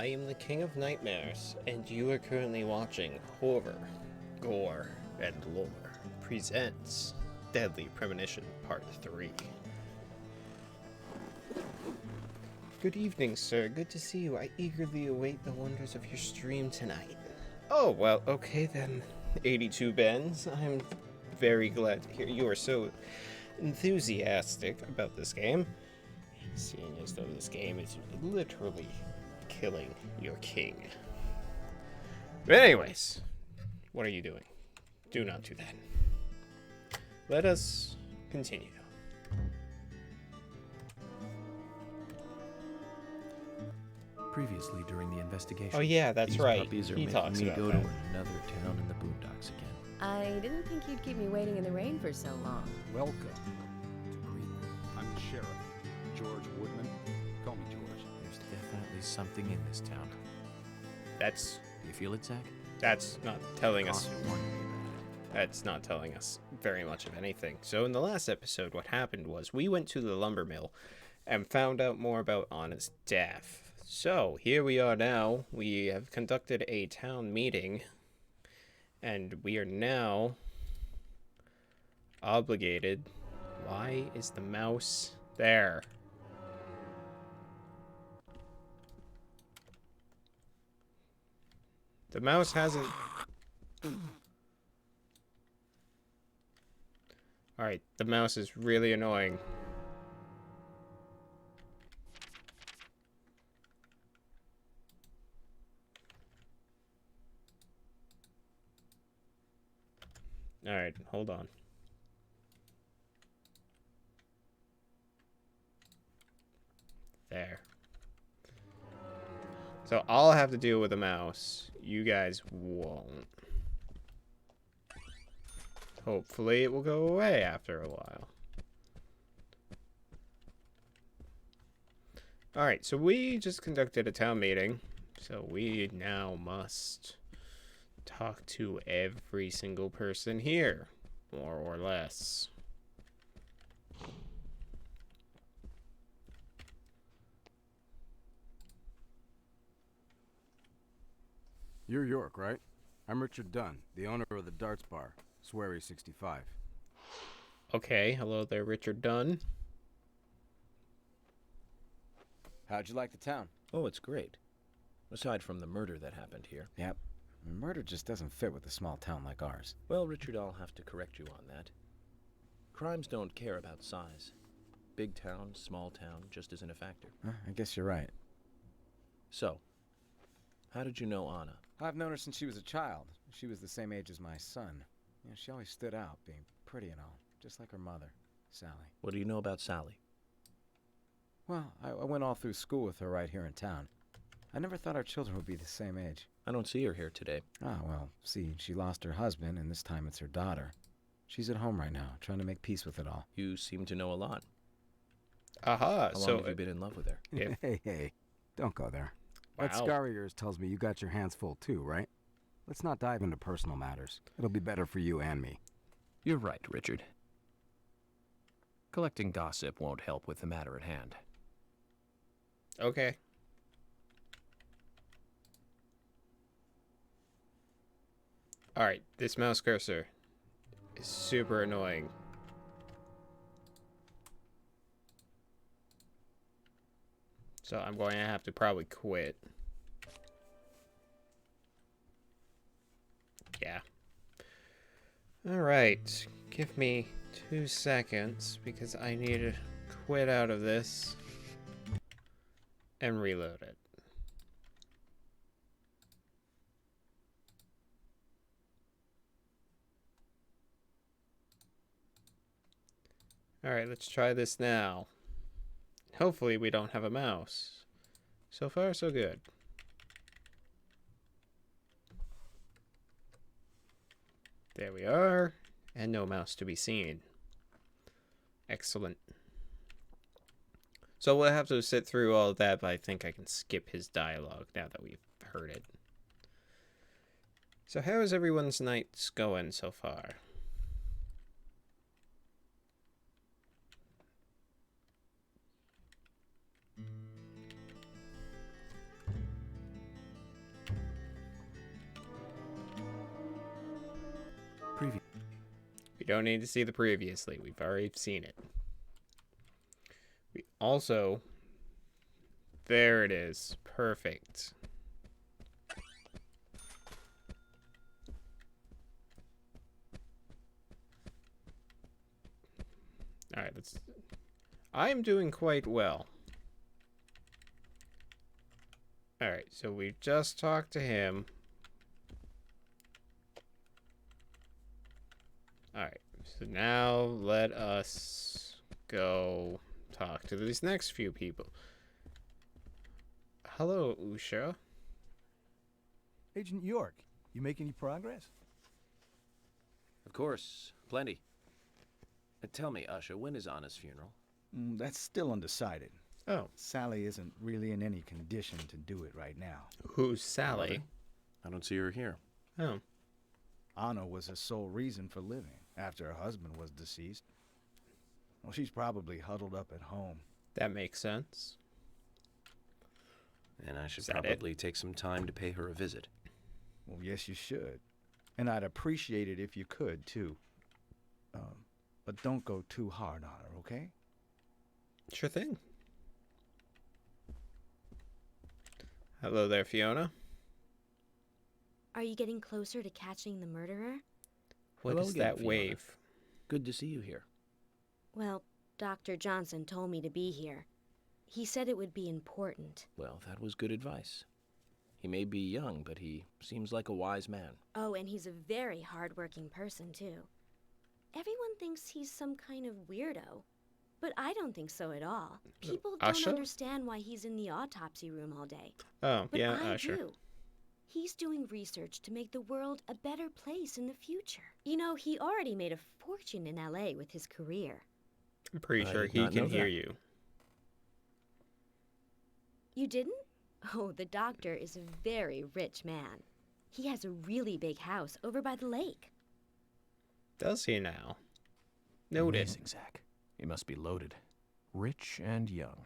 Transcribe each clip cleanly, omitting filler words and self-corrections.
I am the King of Nightmares, and you are currently watching Horror, Gore, and Lore presents Deadly Premonition Part 3. Good evening, sir. Good to see you. I eagerly await the wonders of your stream tonight. Oh, well, okay then. 82 Bens. I'm very glad to hear you are so enthusiastic about this game. Seeing as though this game is literally killing your king. But anyways, what are you doing? Do not do that. Let us continue. Previously during the investigation. Oh yeah, that's these right. Puppies are He making talks me about go that. to another town in the boondocks again. I didn't think you'd keep me waiting in the rain for so long. Welcome to Greenwood. I'm the sheriff, George Woodman. Call me George. There's definitely something in this town. That's Do you feel it, Zach? not telling us. Constant warning me about it. That's not telling us very much of anything. So in the last episode, what happened was we went to the lumber mill and found out more about Anna's death. So here we are now. We have conducted a town meeting, and we are now obligated. Why is the mouse there? The mouse hasn't... Alright, the mouse is really annoying. Alright, hold on. There. So I'll have to deal with the mouse. You guys won't. Hopefully it will go away after a while. Alright, so we just conducted a town meeting. So we now must talk to every single person here, more or less. You're York, right? I'm Richard Dunn, the owner of the Darts Bar, Swery 65. Okay, hello there, Richard Dunn. How'd you like the town? Oh, it's great. Aside from the murder that happened here. Yep. Murder just doesn't fit with a small town like ours. Well, Richard, I'll have to correct you on that. Crimes don't care about size. Big town, small town, just isn't a factor. I guess you're right. So, how did you know Anna? I've known her since she was a child. She was the same age as my son. You know, she always stood out, being pretty and all, just like her mother, Sally. What do you know about Sally? Well, I went all through school with her right here in town. I never thought our children would be the same age. I don't see her here today. Ah, well, see, she lost her husband, and this time it's her daughter. She's at home right now, trying to make peace with it all. You seem to know a lot. Aha, How so long have you been in love with her? Yeah. Hey, don't go there. That Wow. scar of yours tells me you got your hands full too, right? Let's not dive into personal matters. It'll be better for you and me. You're right, Richard. Collecting gossip won't help with the matter at hand. Okay. Alright, this mouse cursor is super annoying. So I'm going to have to probably quit. Yeah. Alright, give me 2 seconds because I need to quit out of this and reload it. Alright, let's try this now. Hopefully we don't have a mouse. So far, so good. There we are. And no mouse to be seen. Excellent. So we'll have to sit through all of that, but I think I can skip his dialogue now that we've heard it. So how is everyone's nights going so far? We don't need to see the previously. We've already seen it. We also... There it is. Perfect. Alright, let's... I'm doing quite well. Alright, so we just talked to him. Alright, so now let us go talk to these next few people. Hello, Usha. Agent York, you make any progress? Of course, plenty. Tell me, Usha, when is Anna's funeral? That's still undecided. Oh, Sally isn't really in any condition to do it right now. who's Sally? I don't see her here. Oh, Anna was her sole reason for living after her husband was deceased. Well, she's probably huddled up at home. that makes sense. And I should Is that probably take some time to pay her a visit. Well, yes, you should. And I'd appreciate it if you could, too. But don't go too hard on her, okay? Sure thing. Hello there, Fiona. Are you getting closer to catching the murderer? What Hello is again, that Fiona. wave? Good to see you here. Well, Dr. Johnson told me to be here. He said it would be important. Well, that was good advice. He may be young, but he seems like a wise man. Oh, and he's a very hard-working person, too. Everyone thinks he's some kind of weirdo, but I don't think so at all. People don't Usha? understand why he's in the autopsy room all day. Oh, But yeah, I sure. do. He's doing research to make the world a better place in the future. You know, he already made a fortune in LA with his career. I'm pretty I sure did he not can know hear that. you. You didn't? Oh, the doctor is a very rich man. He has a really big house over by the lake. Does he now? Noted. Amazing, Zach. He must be loaded. Rich and young.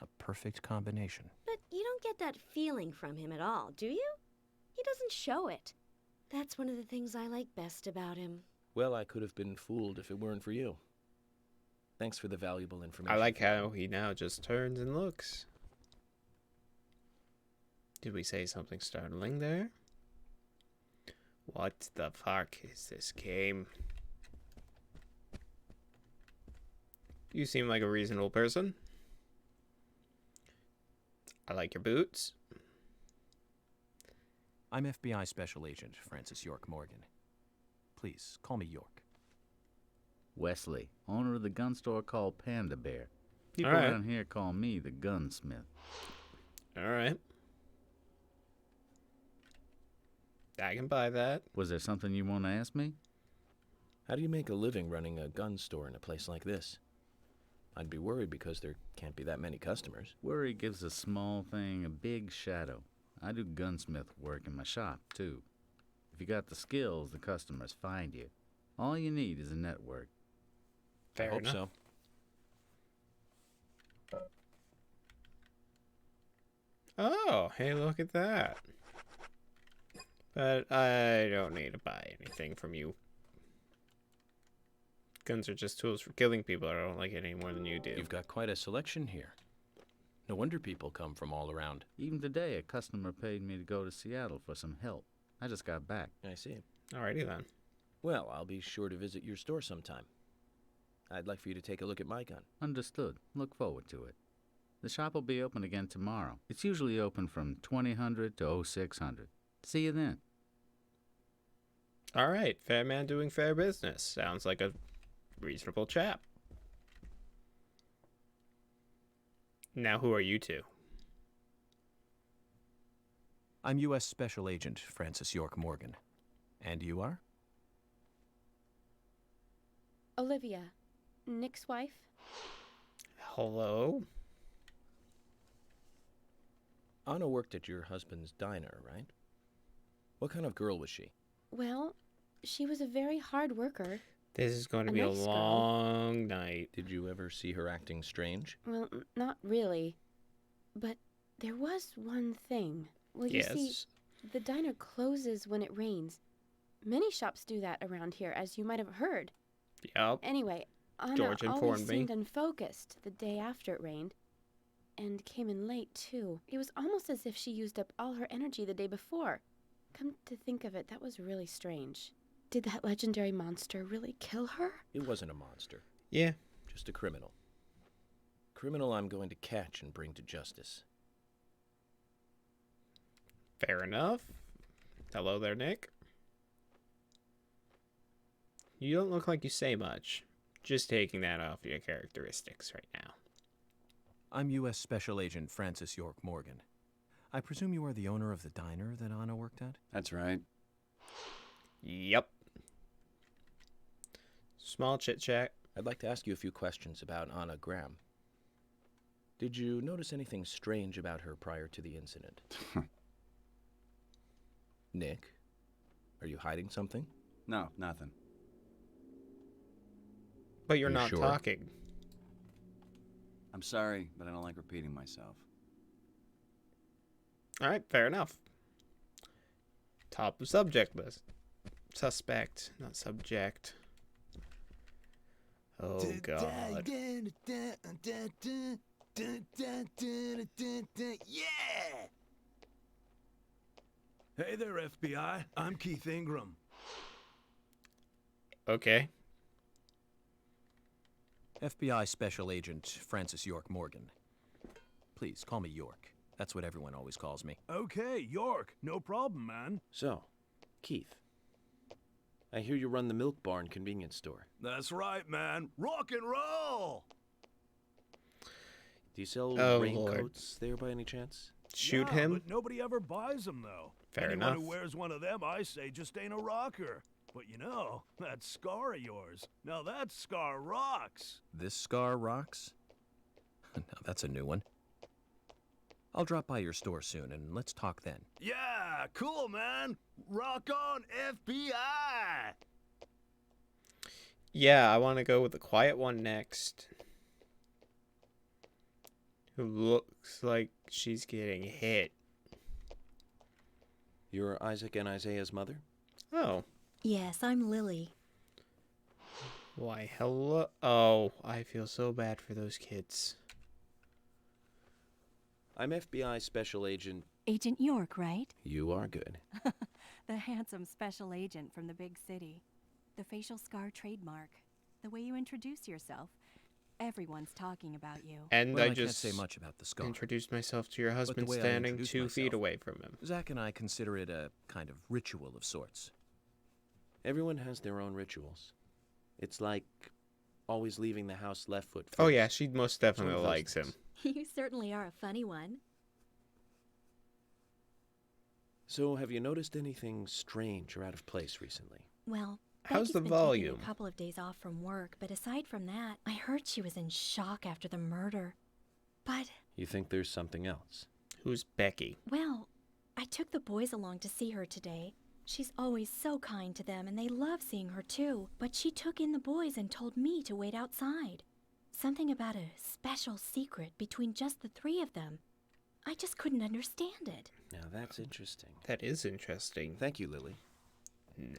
A perfect combination. But you don't get that feeling from him at all, do you? He doesn't show it. That's one of the things I like best about him. Well, I could have been fooled if it weren't for you. Thanks for the valuable information. I like how he now just turns and looks. Did we say something startling there? What the fuck is this game? You seem like a reasonable person. I like your boots. I'm FBI Special Agent Francis York Morgan. Please, call me York. Wesley, owner of the gun store called Panda Bear. People All right. around here call me the gunsmith. All right. I can buy that. Was there something you want to ask me? How do you make a living running a gun store in a place like this? I'd be worried because there can't be that many customers. Worry gives a small thing a big shadow. I do gunsmith work in my shop, too. If you got the skills, the customers find you. All you need is a network. Fair I hope enough. so. Oh, hey, look at that. But I don't need to buy anything from you. Guns are just tools for killing people. I don't like it any more than you do. You've got quite a selection here. No wonder people come from all around. Even today, a customer paid me to go to Seattle for some help. I just got back. I see. Alrighty then. Well, I'll be sure to visit your store sometime. I'd like for you to take a look at my gun. Understood. Look forward to it. The shop will be open again tomorrow. It's usually open from 2000 to 0600. See you then. Alright, fair man doing fair business. Sounds like a reasonable chap. Now who are you two? I'm U.S. Special Agent Francis York Morgan. And you are? Olivia, Nick's wife. Hello? Anna worked at your husband's diner, right? What kind of girl was she? Well, she was a very hard worker. This is going to A be nice a girl. long night. Did you ever see her acting strange? Well, not really. But there was one thing. Well, you see, Yes. the diner closes when it rains. Many shops do that around here, as you might have heard. Yep. Anyway, Anna George always informed me. seemed unfocused the day after it rained. And came in late, too. It was almost as if she used up all her energy the day before. Come to think of it, that was really strange. Did that legendary monster really kill her? It wasn't a monster, Yeah. just a criminal. Criminal I'm going to catch and bring to justice. Fair enough. Hello there, Nick. You don't look like you say much. Just taking that off your characteristics right now. I'm U.S. Special Agent Francis York Morgan. I presume you are the owner of the diner that Anna worked at? That's right. Yep. Small chit-chat. I'd like to ask you a few questions about Anna Graham. Did you notice anything strange about her prior to the incident? Nick, are you hiding something? No, nothing. But you're You not sure? talking. I'm sorry, but I don't like repeating myself. Alright, fair enough. Top of subject list. Suspect, not subject. Oh, God. Yeah! Hey there, FBI. I'm Keith Ingram. Okay. FBI Special Agent Francis York Morgan. Please, call me York. That's what everyone always calls me. Okay, York. No problem, man. So, Keith, I hear you run the Milk Barn convenience store. That's right, man. Rock and roll! Do you sell Oh, raincoats there by any chance? Shoot Yeah, him? But nobody ever buys them, though. Fair Anyone enough. who wears one of them, I say, just ain't a rocker. But you know, that scar of yours. Now that scar rocks. This scar rocks? Now that's a new one. I'll drop by your store soon, and let's talk then. Yeah, cool, man. Rock on, FBI! Yeah, I want to go with the quiet one next. Who looks like she's getting hit. You're Isaac and Isaiah's mother? Oh. Yes, I'm Lily. Why, hello. Oh, I feel so bad for those kids. I'm FBI Special Agent. Agent York, right? You are good. The handsome special agent from the big city. The facial scar trademark. The way you introduce yourself. Everyone's talking about you. And Well, I I can't just say much about the scar. introduced myself to your But husband the way I standing introduce 2 feet myself- away from him. Zach and I consider it a kind of ritual of sorts. Everyone has their own rituals. It's like always leaving the house left foot first. Oh yeah, she most definitely It's one of those likes him. things. You certainly are a funny one. So, have you noticed anything strange or out of place recently? Well, How's Becky's the been volume? taking a couple of days off from work, but aside from that, I heard she was in shock after the murder. But, You think there's something else? Who's Becky? well, I took the boys along to see her today. She's always so kind to them, and they love seeing her too. But she took in the boys and told me to wait outside. Something about a special secret between just the 3 of them. I just couldn't understand it. Now, that's interesting. That is interesting. Thank you, Lily.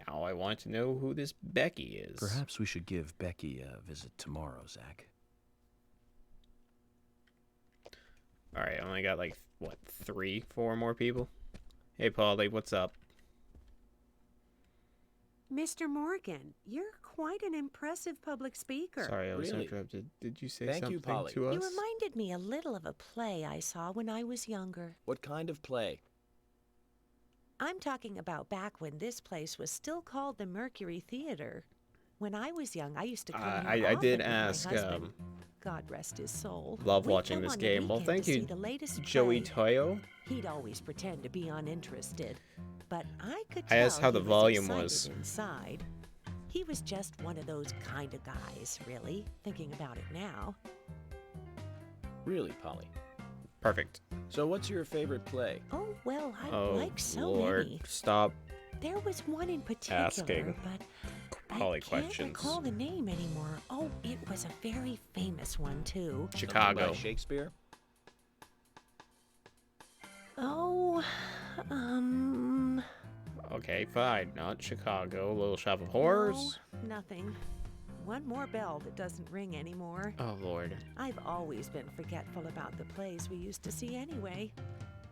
Now I want to know who this Becky is. Perhaps we should give Becky a visit tomorrow, Zach. Alright, I only got like, what, 3, 4 more people? Hey, Paulie, what's up? Mr. Morgan, you're quite an impressive public speaker. Sorry, I was Really? interrupted. Did you say Thank something you, Polly. to us? You reminded me a little of a play I saw when I was younger. What kind of play? I'm talking about back when this place was still called the Mercury Theater. When I was young, I used to come here I did often with my ask, husband. God rest his soul. Love We'd watching go this on the game. Well, weekend thank to see you, the latest Joey play. Toyo. He'd always pretend to be uninterested, but I could I tell asked how he the was volume excited was. inside. He was just one of those kind of guys, really, thinking about it now. Really, Polly? Perfect. So, what's your favorite play? Oh, well, I Oh, like so Lord. many. Stop There was one in particular, asking but Polly I can't questions. recall the name anymore. Oh, it was a very famous one, too. Something Chicago. by Shakespeare? Oh, Okay, fine. Not Chicago. Little Shop of Horrors. no, nothing. one more bell that doesn't ring anymore. Oh, Lord. I've always been forgetful about the plays we used to see anyway.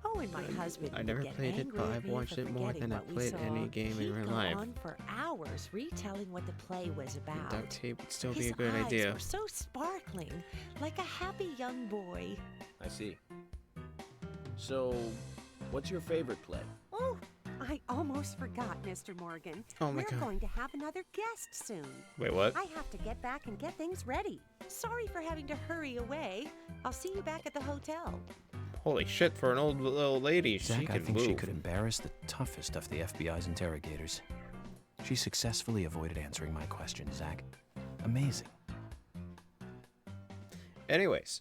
Oh, and my husband I would never get played it, angry but at I've me watched for it more forgetting than I've what we played any saw. game in He'd real go life. on for hours retelling what the play was about. Duct tape would still be His a good eyes idea. were so sparkling, like a happy young boy. I see. So, what's your favorite play? Oh, I almost forgot, Mr. Morgan. Oh my We're God. going to have another guest soon. Wait, what? I have to get back and get things ready. Sorry for having to hurry away. I'll see you back at the hotel. Holy shit, for an old little lady, Zach, she I can think move. she could embarrass the toughest of the FBI's interrogators. She successfully avoided answering my question, Zach. Amazing. Anyways,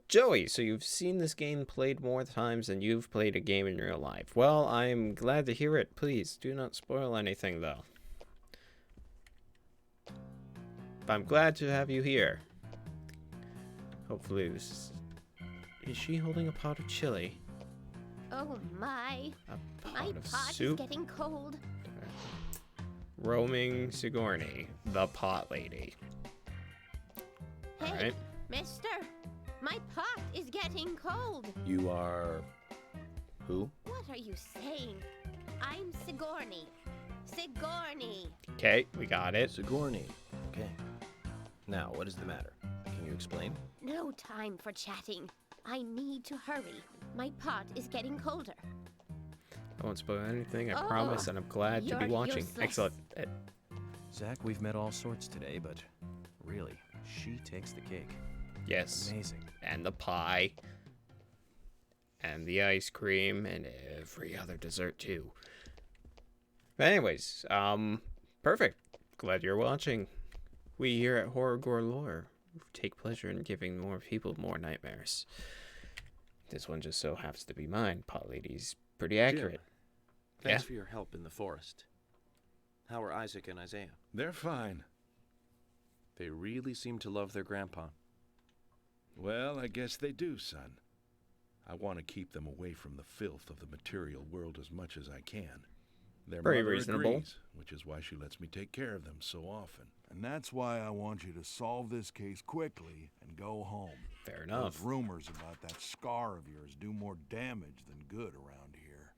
Joey, so you've seen this game played more times than you've played a game in real life. Well, I'm glad to hear it. Please, do not spoil anything, though. I'm glad to have you here. Hopefully this is she holding a pot of chili? Oh my. A My pot of pot soup? is getting cold. Roaming Sigourney, the pot lady. Hey, Alright. mister. My pot is getting cold. You are... who? What are you saying? I'm Sigourney. Sigourney. Okay, we got it. Sigourney. Okay. Now, what is the matter? Can you explain? No time for chatting. I need to hurry. My pot is getting colder. I won't spoil anything, I Oh, promise, and I'm glad to be you're watching. useless. Excellent. Zach, we've met all sorts today, but really, she takes the cake. Yes. Amazing. And the pie. And the ice cream, and every other dessert, too. But anyways, perfect. Glad you're watching. We here at Horror Gore Lore take pleasure in giving more people more nightmares. This one just so happens to be mine. Pot Lady's pretty accurate. Thanks for your help in the forest. How are Isaac and Isaiah? They're fine. They really seem to love their grandpa. Well, I guess they do, son. I want to keep them away from the filth of the material world as much as I can. Their Very mother reasonable. agrees, which is why she lets me take care of them so often. And that's why I want you to solve this case quickly and go home. Fair enough. Those rumors about that scar of yours do more damage than good around here.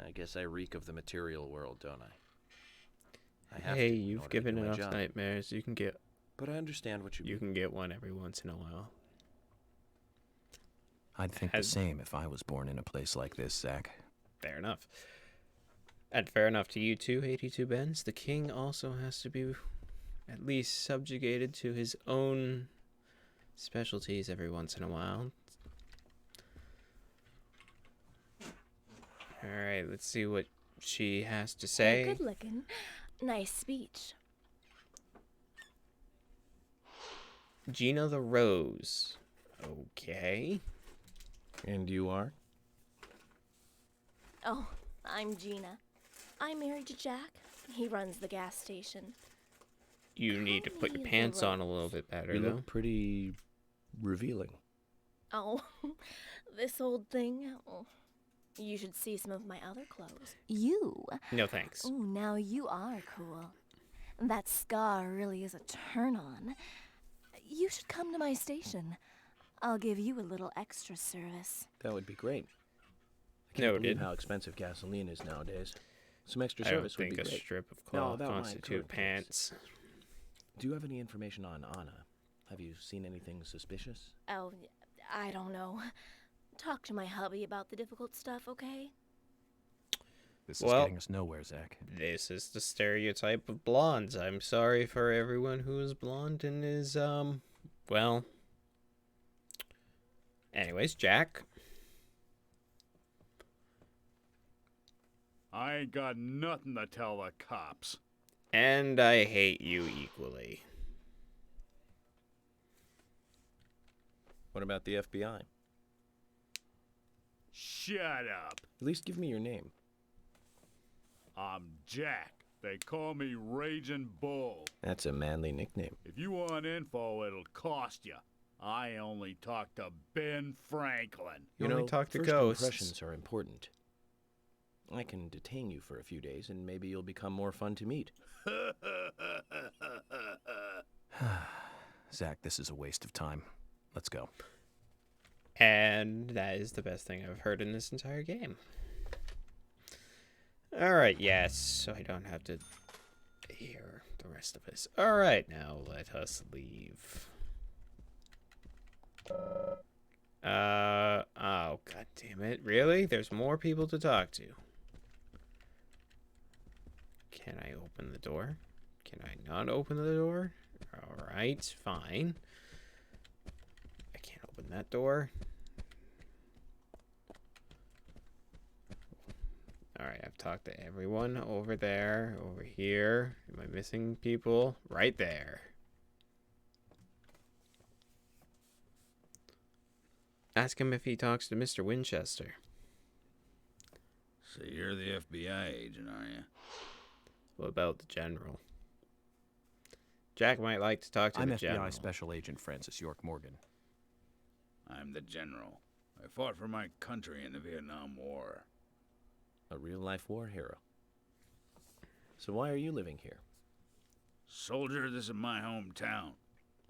I guess I reek of the material world, don't I? I have Hey, to in you've order to given do my enough job. nightmares. You can get. But I understand what you mean. You can get one every once in a while. I'd think the same if I was born in a place like this, Zach. Fair enough. And fair enough to you too, 82 Benz. The king also has to be at least subjugated to his own specialties every once in a while. Alright, let's see what she has to say. Good looking. Nice speech. Gina the Rose. Okay. And you are? Oh, I'm Gina. I'm married to Jack. He runs the gas station. You need to put your pants on a little bit better, You though. look pretty revealing. Oh, this old thing. Oh, you should see some of my other clothes. You? No thanks. Oh, now you are cool. That scar really is a turn on. You should come to my station. I'll give you a little extra service. That would be great. I can't believe Noted. how expensive gasoline is nowadays. Some extra I don't service would think be a great. strip of No, cloth about my constitute current case. pants. Do you have any information on Anna? Have you seen anything suspicious? Oh, I don't know. Talk to my hubby about the difficult stuff, okay? This is getting us nowhere, Zach. This is the stereotype of blondes. I'm sorry for everyone who is blonde and is, well... Anyways, Jack. I ain't got nothing to tell the cops. And I hate you equally. What about the FBI? Shut up. At least give me your name. I'm Jack. They call me Raging Bull. That's a manly nickname. If you want info, it'll cost you. I only talk to Ben Franklin. You only talk to first ghosts. impressions are important. I can detain you for a few days, and maybe you'll become more fun to meet. Zach, this is a waste of time. Let's go. And that is the best thing I've heard in this entire game. Alright, yes, so I don't have to hear the rest of this. Alright, now let us leave. Oh, god damn it. Really? There's more people to talk to. Can I open the door? Can I not open the door? Alright, fine. I can't open that door. Alright, I've talked to everyone over there, over here. Am I missing people? Right there. Ask him if he talks to Mr. Winchester. So you're the FBI agent, are you? What about the general? Jack might like to talk to I'm the FBI general. Special Agent Francis York Morgan. I'm the general. I fought for my country in the Vietnam War. A real-life war hero. So why are you living here? Soldier, this is my hometown.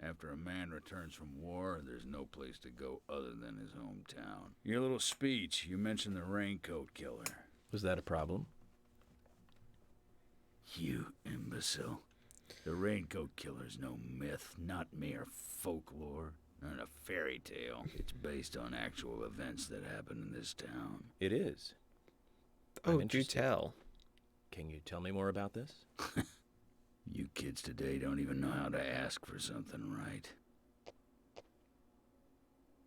After a man returns from war, there's no place to go other than his hometown. Your little speech, you mentioned the raincoat killer. Was that a problem? You imbecile. The raincoat killer's no myth, not mere folklore, not a fairy tale. It's based on actual events that happened in this town. It is. Oh, do tell. Can you tell me more about this? You kids today don't even know how to ask for something right.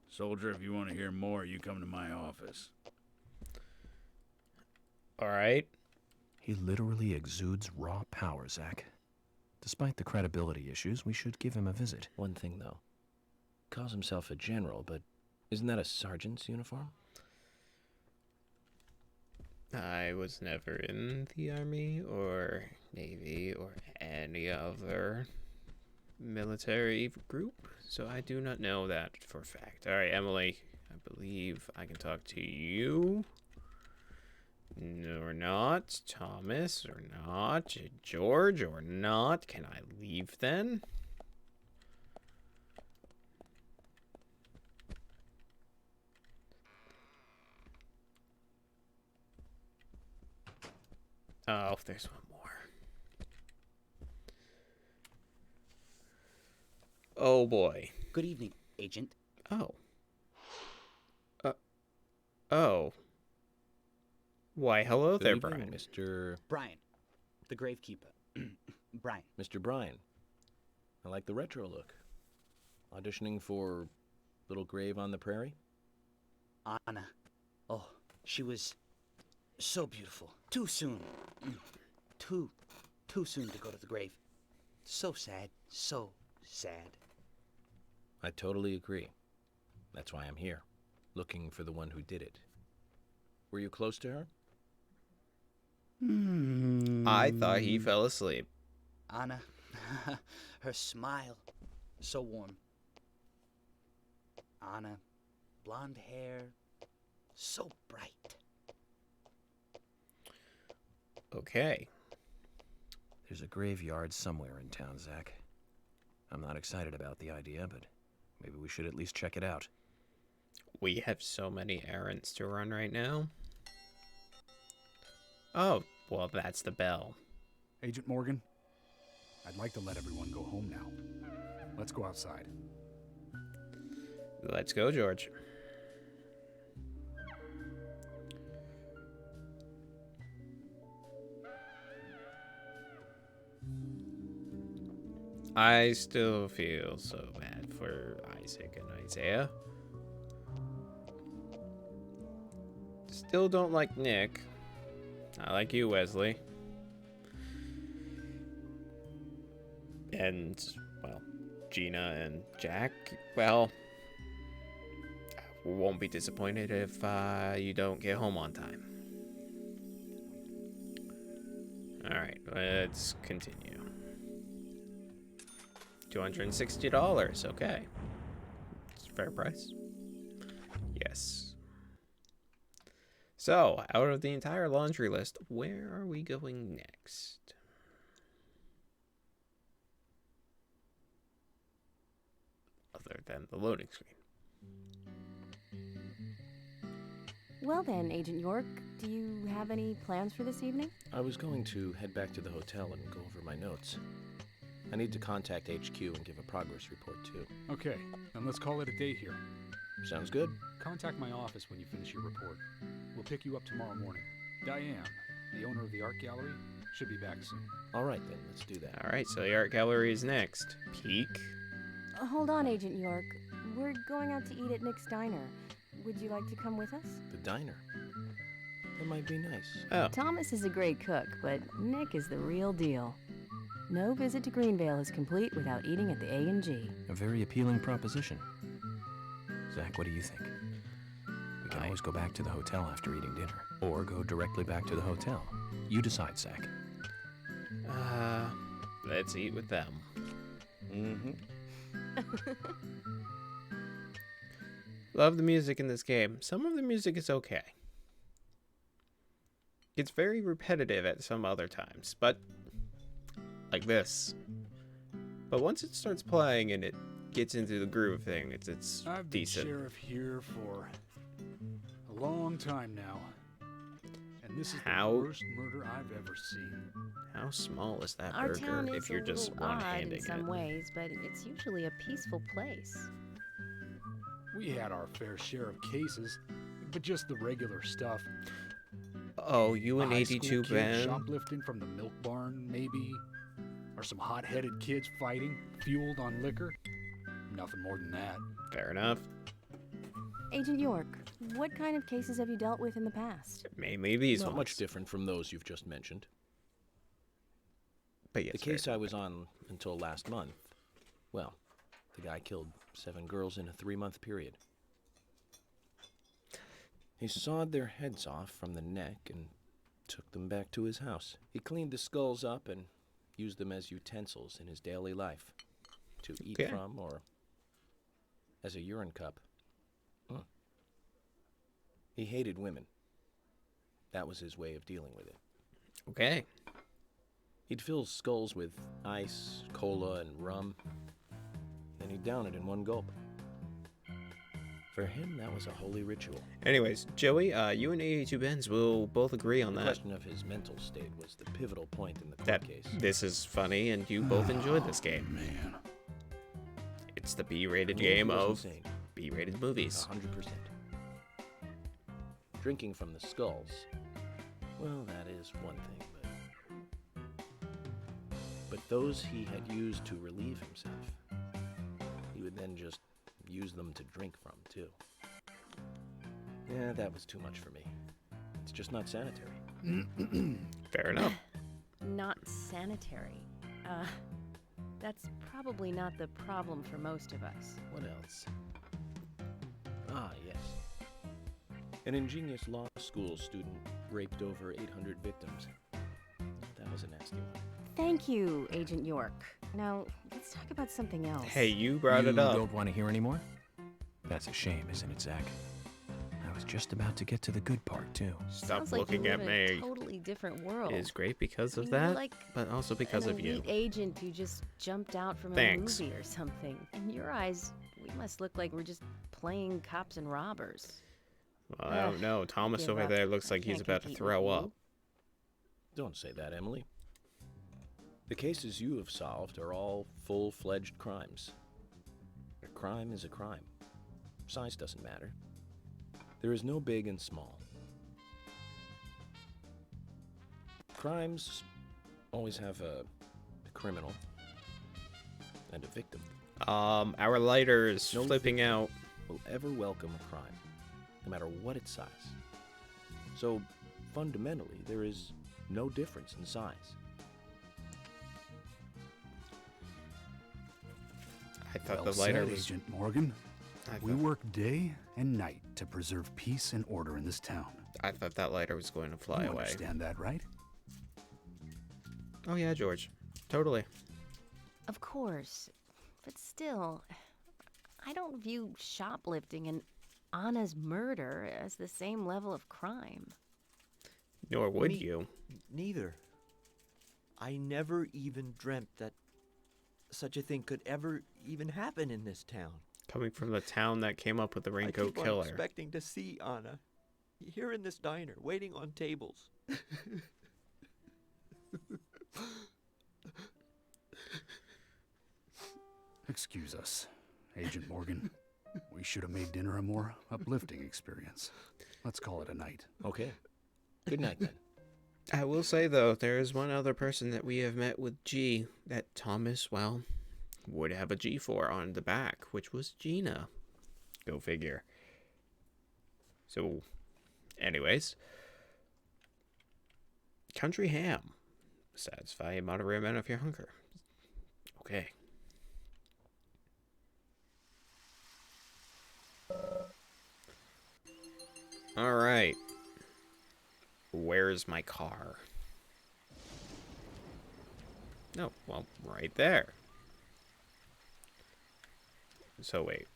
Soldier, if you want to hear more, you come to my office. Alright. He literally exudes raw power, Zach. Despite the credibility issues, we should give him a visit. One thing, though. Calls himself a general, but isn't that a sergeant's uniform? I was never in the Army or Navy or any other military group, so I do not know that for a fact. Alright, Emily, I believe I can talk to you. Or not. Thomas, or not. George, or not. Can I leave then? Oh, there's one more. Oh boy. Good evening, Agent. Oh. Oh. Why, hello there, Good evening, Brian. Mr. Brian, the gravekeeper. Brian. Mr. Brian. I like the retro look. Auditioning for Little Grave on the Prairie? Anna. Oh, she was so beautiful. Too soon. Too soon to go to the grave. So sad. So sad. I totally agree. That's why I'm here, looking for the one who did it. Were you close to her? I thought he fell asleep. Anna. Her smile. So warm. Anna. Blonde hair. So bright. Okay. There's a graveyard somewhere in town, Zach. I'm not excited about the idea, but maybe we should at least check it out. We have so many errands to run right now. Oh, well, that's the bell. Agent Morgan, I'd like to let everyone go home now. Let's go outside. Let's go, George. I still feel so bad for Isaac and Isaiah. Still don't like Nick. I like you, Wesley. And, well, Gina and Jack, well, won't be disappointed if you don't get home on time. Alright, let's continue. $260, okay. It's a fair price. Yes. So, out of the entire laundry list, where are we going next? other than the loading screen. Well then, Agent York, do you have any plans for this evening? I was going to head back to the hotel and go over my notes. I need to contact HQ and give a progress report, too. Okay, then let's call it a day here. Sounds good. Contact my office when you finish your report. We'll pick you up tomorrow morning. Diane, the owner of the art gallery, should be back soon. All right, then. Let's do that. All right, so the art gallery is next. Peek. Hold on, Agent York. We're going out to eat at Nick's Diner. Would you like to come with us? The diner. That might be nice. Oh. Thomas is a great cook, but Nick is the real deal. No visit to Greenvale is complete without eating at the A&G. A very appealing proposition. Zach, what do you think? We can always go back to the hotel after eating dinner, or go directly back to the hotel. You decide, Zach. Let's eat with them. Love the music in this game. Some of the music is okay. It's very repetitive at some other times, but like this. But once it starts playing and it gets into the groove thing, it's I've decent. been sheriff here for a long time now, and this is the worst murder I've ever seen. How small is that Our burger town if is you're a just little odd one-handing in some it? ways, but it's usually a peaceful place. We had our fair share of cases, but just the regular stuff. Oh, you A and high 82 school kid Ben? shoplifting from the milk barn, maybe? Or some hot-headed kids fighting, fueled on liquor? Nothing more than that. Fair enough. Agent York, what kind of cases have you dealt with in the past? Mainly these Not ones. much different from those you've just mentioned. But yes, the case I was on until last month, well, the guy killed 7 girls in a 3-month period. He sawed their heads off from the neck and took them back to his house. He cleaned the skulls up and used them as utensils in his daily life, to eat from or as a urine cup. He hated women. That was his way of dealing with it. Okay. He'd fill skulls with ice, cola, and rum, then he'd down it in one gulp. For him, that was a holy ritual. Anyways, Joey, you and 82 Benz will both agree on The that. question of his mental state was the pivotal point in the court case. This is funny, and you both enjoyed this game. Man. It's the B-rated The movie game was of insane. B-rated movies. 100%. Drinking from the skulls, well, that is one thing, but those he had used to relieve himself, he would then just use them to drink from, too. Yeah, that was too much for me. It's just not sanitary. Fair enough. Not sanitary. That's probably not the problem for most of us. What else? Ah, yes. An ingenious law school student raped over 800 victims. That was a nasty one. Thank you, Agent York. Now, let's talk about something else. Hey, you brought it up. You don't want to hear anymore? That's a shame, isn't it, Zach? I was just about to get to the good part, too. Stop Sounds like looking you at live in me. a totally different world. It is great because of I mean, you're that, like but also because an of you. elite agent who just jumped out from Thanks. a movie or something. In your eyes, we must look like we're just playing cops and robbers. Well, I don't know. Thomas give over up. there looks I like he's can't about to compete throw with up. you. Don't say that, Emily. The cases you have solved are all full-fledged crimes. A crime is a crime. Size doesn't matter. There is no big and small. Crimes always have a criminal and a victim. Our lighter is No flipping victim out. will ever welcome a crime, no matter what its size. So, fundamentally, there is no difference in size. I thought Well the lighter said, was... Agent Morgan. I We thought- work day and night to preserve peace and order in this town. I thought that lighter was going to fly You away. understand that, right? Oh yeah, George. Totally. Of course. But still, I don't view shoplifting and Anna's murder as the same level of crime. Nor would you. Neither. I never even dreamt that such a thing could ever even happen in this town. Coming from the town that came up with the I raincoat keep on killer. expecting to see Anna. Here in this diner, waiting on tables. Excuse us, Agent Morgan. We should have made dinner a more uplifting experience. Let's call it a night. Okay. Good night, then. I will say, though, there is one other person that we have met with G that Thomas, well, would have a G for on the back, which was Gina. Go figure. So, anyways. Country ham. Satisfy a moderate amount of your hunger. Okay. Alright. Where's my car? Oh, well, right there. So wait,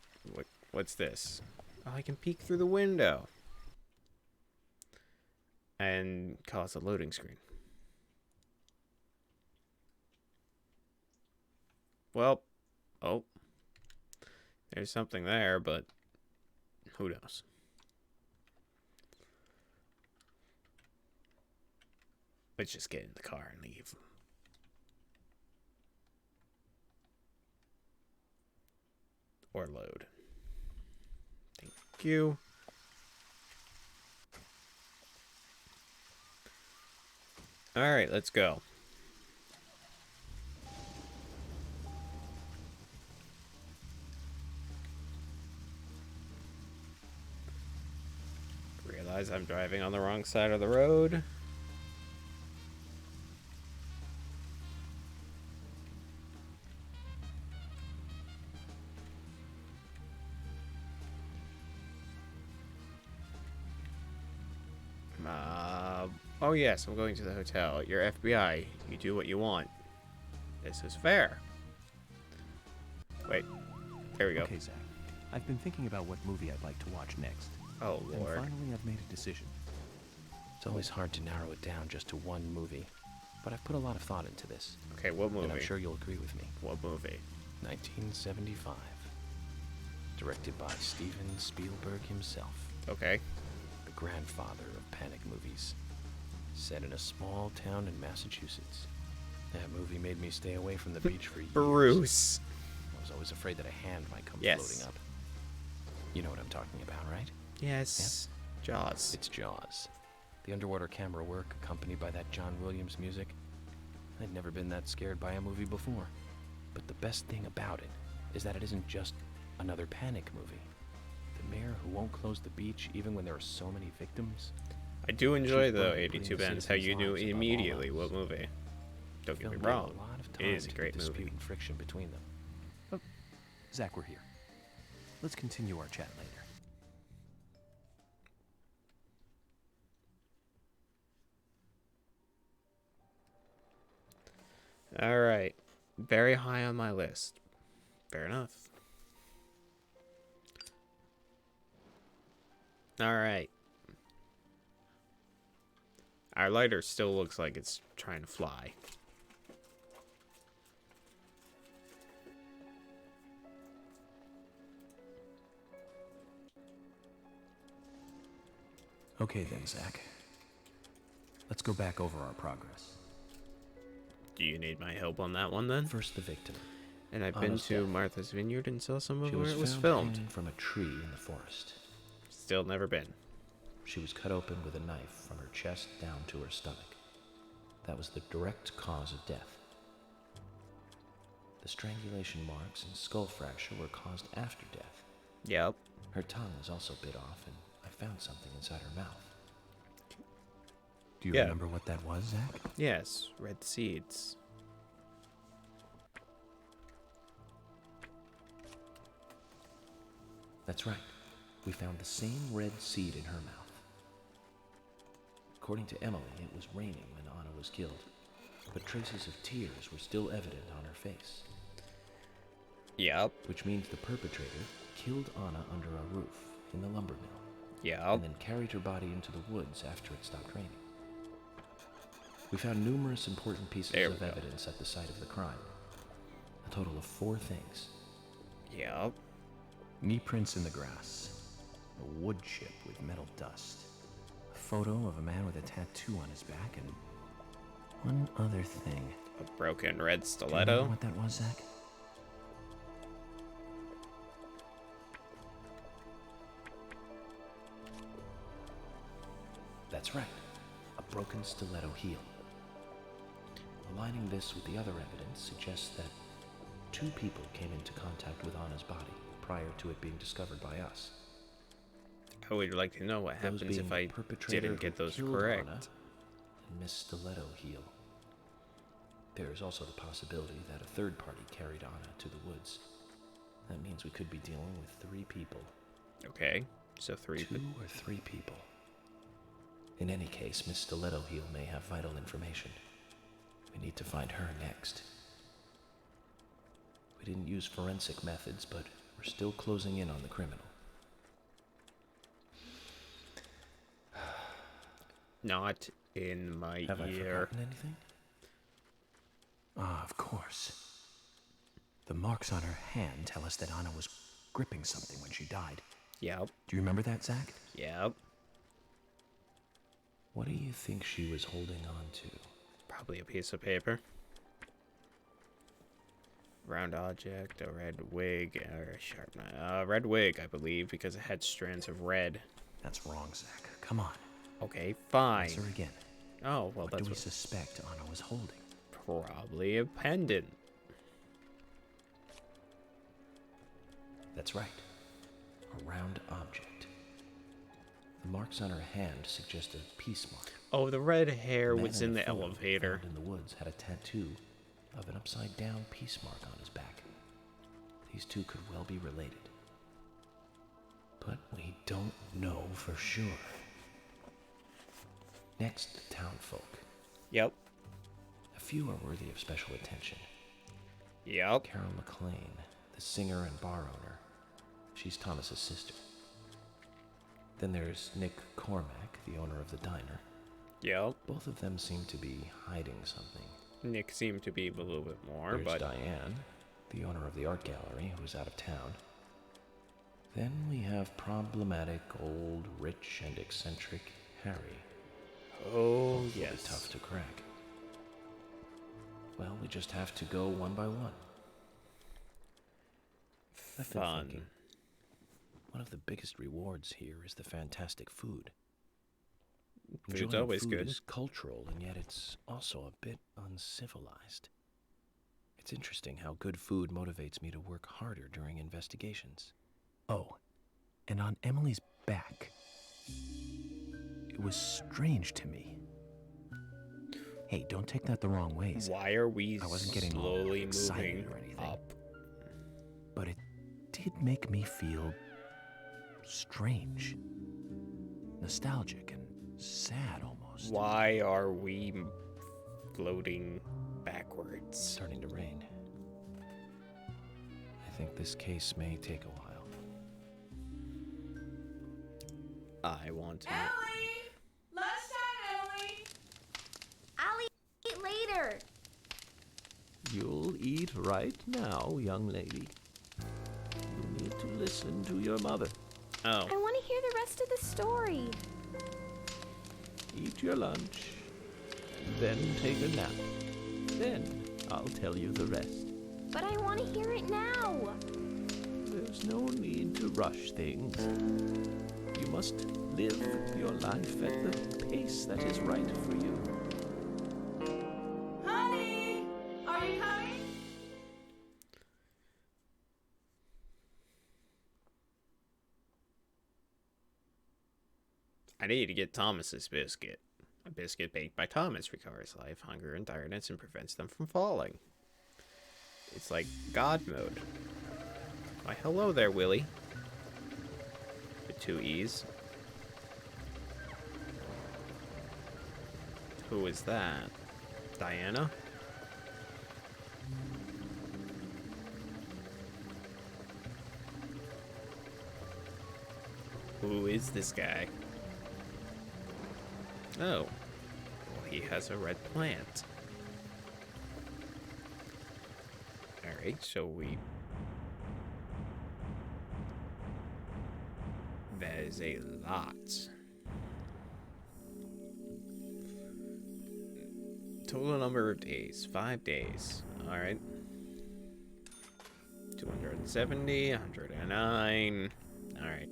what's this? Oh, I can peek through the window. And cause a loading screen. Well, oh. There's something there, but who knows? Let's just get in the car and leave. Or load. Thank you. Alright, let's go. Realize I'm driving on the wrong side of the road. Oh yes, I'm going to the hotel. You're FBI. You do what you want. This is fair. Wait. There we go. Okay, Zach. I've been thinking about what movie I'd like to watch next. Oh, Lord. And finally, I've made a decision. It's always hard to narrow it down just to one movie, but I've put a lot of thought into this. Okay, what movie? And I'm sure you'll agree with me. What movie? 1975. Directed by Steven Spielberg himself. Okay. The grandfather of panic movies. Set in a small town in Massachusetts. That movie made me stay away from the beach for years. Bruce. I was always afraid that a hand might come Yes. floating up. You know what I'm talking about, right? Yes. Yeah? Jaws. It's Jaws. The underwater camera work accompanied by that John Williams music. I'd never been that scared by a movie before. But the best thing about it is that it isn't just another panic movie. The mayor who won't close the beach even when there are so many victims. I do enjoy, She's though, worried 82 putting the Bends, how you citizens' knew lives above all immediately else. what movie. Don't get me Film gave wrong. a lot of It time is a to great the dispute movie. and friction between them. Oh, Zach, we're here. Let's continue our chat later. Alright. Very high on my list. Fair enough. Alright. Our lighter still looks like it's trying to fly. Okay then, Zach. Let's go back over our progress. Do you need my help on that one, then? First, the victim. And I've been Honest to death. Martha's Vineyard and saw some of She where was it was found filmed. hanging from a tree in the forest. Still never been. She was cut open with a knife from her chest down to her stomach. That was the direct cause of death. The strangulation marks and skull fracture were caused after death. Yep. Her tongue was also bit off, and I found something inside her mouth. Do you Yeah. remember what that was, Zach? Yes, red seeds. That's right. We found the same red seed in her mouth. According to Emily, it was raining when Anna was killed, but traces of tears were still evident on her face. Yep. Which means the perpetrator killed Anna under a roof in the lumber mill. Yep. And then carried her body into the woods after it stopped raining. We found numerous important pieces of evidence at the site of the crime. A total of 4 things. Yep. Knee prints in the grass. A wood chip with metal dust. A photo of a man with a tattoo on his back, and one other thing. A broken red Do you stiletto? remember what that was, Zach? That's right. A broken stiletto heel. Aligning this with the other evidence suggests that 2 people came into contact with Anna's body prior to it being discovered by us. I would like to know what happens if I didn't get those correct. Anna and Miss Stiletto heel. There is also the possibility that a third party carried Anna to the woods. That means we could be dealing with 3 people. Okay, so 3 2 or 3 people. In any case, Miss Stiletto heel may have vital information. We need to find her next. We didn't use forensic methods, but we're still closing in on the criminal. Not in my Have I ear. forgotten anything? Ah, of course. The marks on her hand tell us that Anna was gripping something when she died. Yep. Do you remember that, Zach? Yep. What do you think she was holding on to? Probably a piece of paper. Round object, a red wig, or a sharp knife. Red wig, I believe, because it had strands of red. That's wrong, Zach. Come on. Okay, fine. Answer again. Oh, well, What that's do we what... suspect Anna was holding? Probably a pendant. That's right. A round object. The marks on her hand suggest a peace mark. Oh, the red hair The man was in the photo elevator. found in the woods had a tattoo of an upside-down peace mark on his back. These 2 could well be related. But we don't know for sure. Next, the townfolk. Yep. A few are worthy of special attention. Yep. Carol McLean, the singer and bar owner. She's Thomas's sister. Then there's Nick Cormack, the owner of the diner. Yep. Both of them seem to be hiding something. Nick seemed to be a little bit more, There's but... Diane, the owner of the art gallery, who's out of town. Then we have problematic, old, rich, and eccentric Harry. Oh, Hopefully yes. tough to crack. Well, we just have to go one by one. I've been Fun. thinking, one of the biggest rewards here is the fantastic food. Food's Enjoying always food good. is cultural, and yet it's also a bit uncivilized. It's interesting how good food motivates me to work harder during investigations. Oh, and on Emily's back, it was strange to me. Hey, don't take that the wrong way. Zach. Why are we I wasn't getting slowly excited moving or anything. up? But it did make me feel strange, nostalgic, and sad almost. Why are we floating backwards? It's starting to rain. I think this case may take a while. I want to... Ellie! Lunchtime, Ellie! I'll eat later. You'll eat right now, young lady. You need to listen to your mother. Oh. I want to hear the rest of the story. Eat your lunch, then take a nap. Then I'll tell you the rest. But I want to hear it now. There's no need to rush things. You must live your life at the pace that is right for you. Honey! Are you coming? I need to get Thomas's biscuit. A biscuit baked by Thomas recovers life, hunger, and tiredness and prevents them from falling. It's like God mode. Why, hello there, Willie. With 2 E's. Who is that? Diana? Who is this guy? Oh. Well, he has a red plant. Alright, so we... is a lot. Total number of days, 5 days. All right. 270, 109. All right.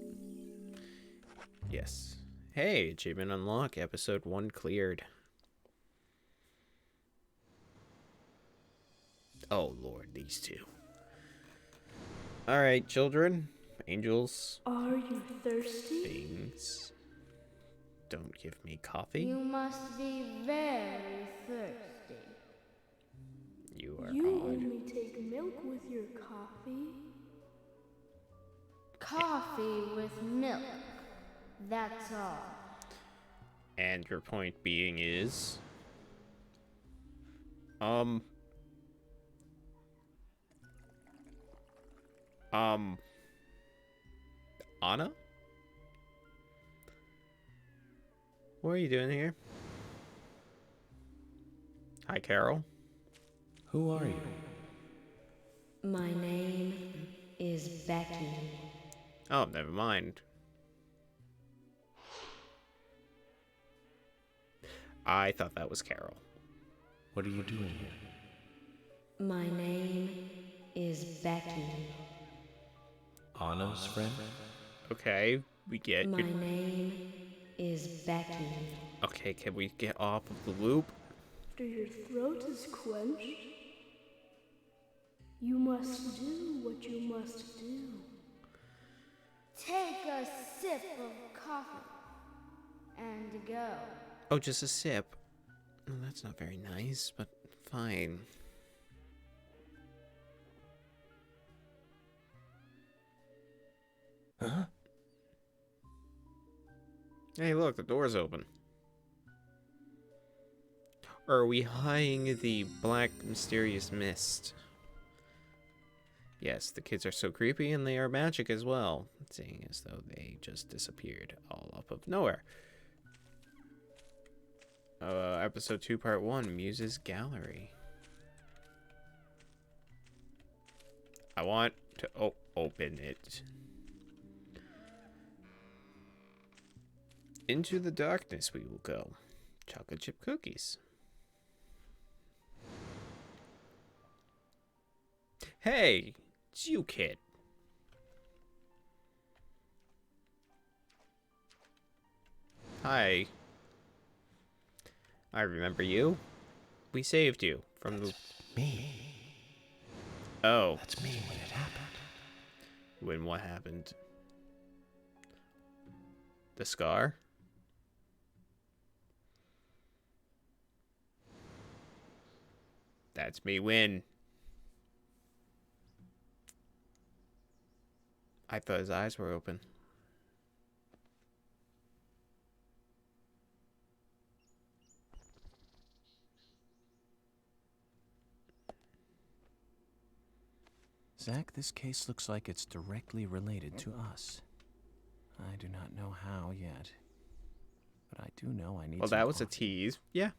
Yes. Hey, achievement unlock. Episode 1 cleared. Oh, Lord, these two. All right, children. Angels. Are you thirsty? Things. Don't give me coffee. You must be very thirsty. You are You odd. only take milk with your coffee? Coffee with milk. That's all. And your point being is... Anna? What are you doing here? Hi, Carol. Who are you? My name is Becky. Oh, never mind. I thought that was Carol. What are you doing here? My name is Becky. Anna's friend? Okay, we get... My name is Becky. Okay, can we get off of the loop? After your throat is quenched, you must do what you must do. Take a sip of coffee and go. Oh, just a sip. Oh, that's not very nice, but fine. Huh? Hey, look, the door's open. Or are we eyeing the black, mysterious mist? Yes, the kids are so creepy, and they are magic as well, seeing as though they just disappeared all up of nowhere. Episode 2, Part 1, Muse's Gallery. I want to open it. Into the darkness we will go. Chocolate chip cookies. Hey, it's you, kid. Hi. I remember you. We saved you from the... Me? Oh. That's me when it happened. When what happened? The scar? That's me when... I thought his eyes were open. Zach, this case looks like it's directly related to us. I do not know how yet. But I do know I need Well, some that was a coffee. tease. Yeah.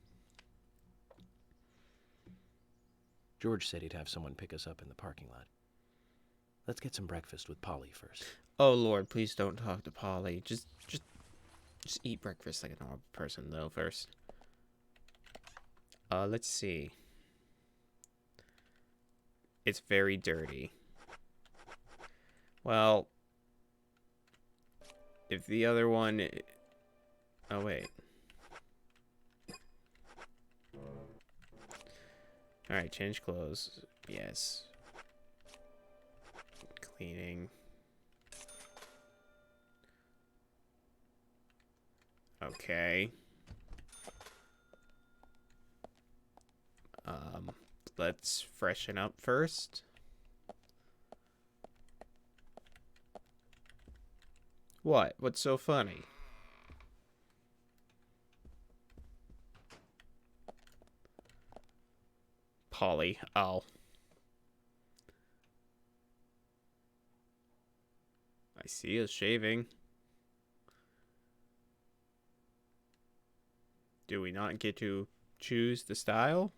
George said he'd have someone pick us up in the parking lot. Let's get some breakfast with Polly first. Oh, Lord, please don't talk to Polly. Just eat breakfast like a normal person, though, first. Let's see. It's very dirty. Well, if the other one... Oh, wait. Alright, change clothes. Yes. Cleaning. Okay. Let's freshen up first. What? What's so funny? Polly. Oh. I see us shaving. Do we not get to choose the style?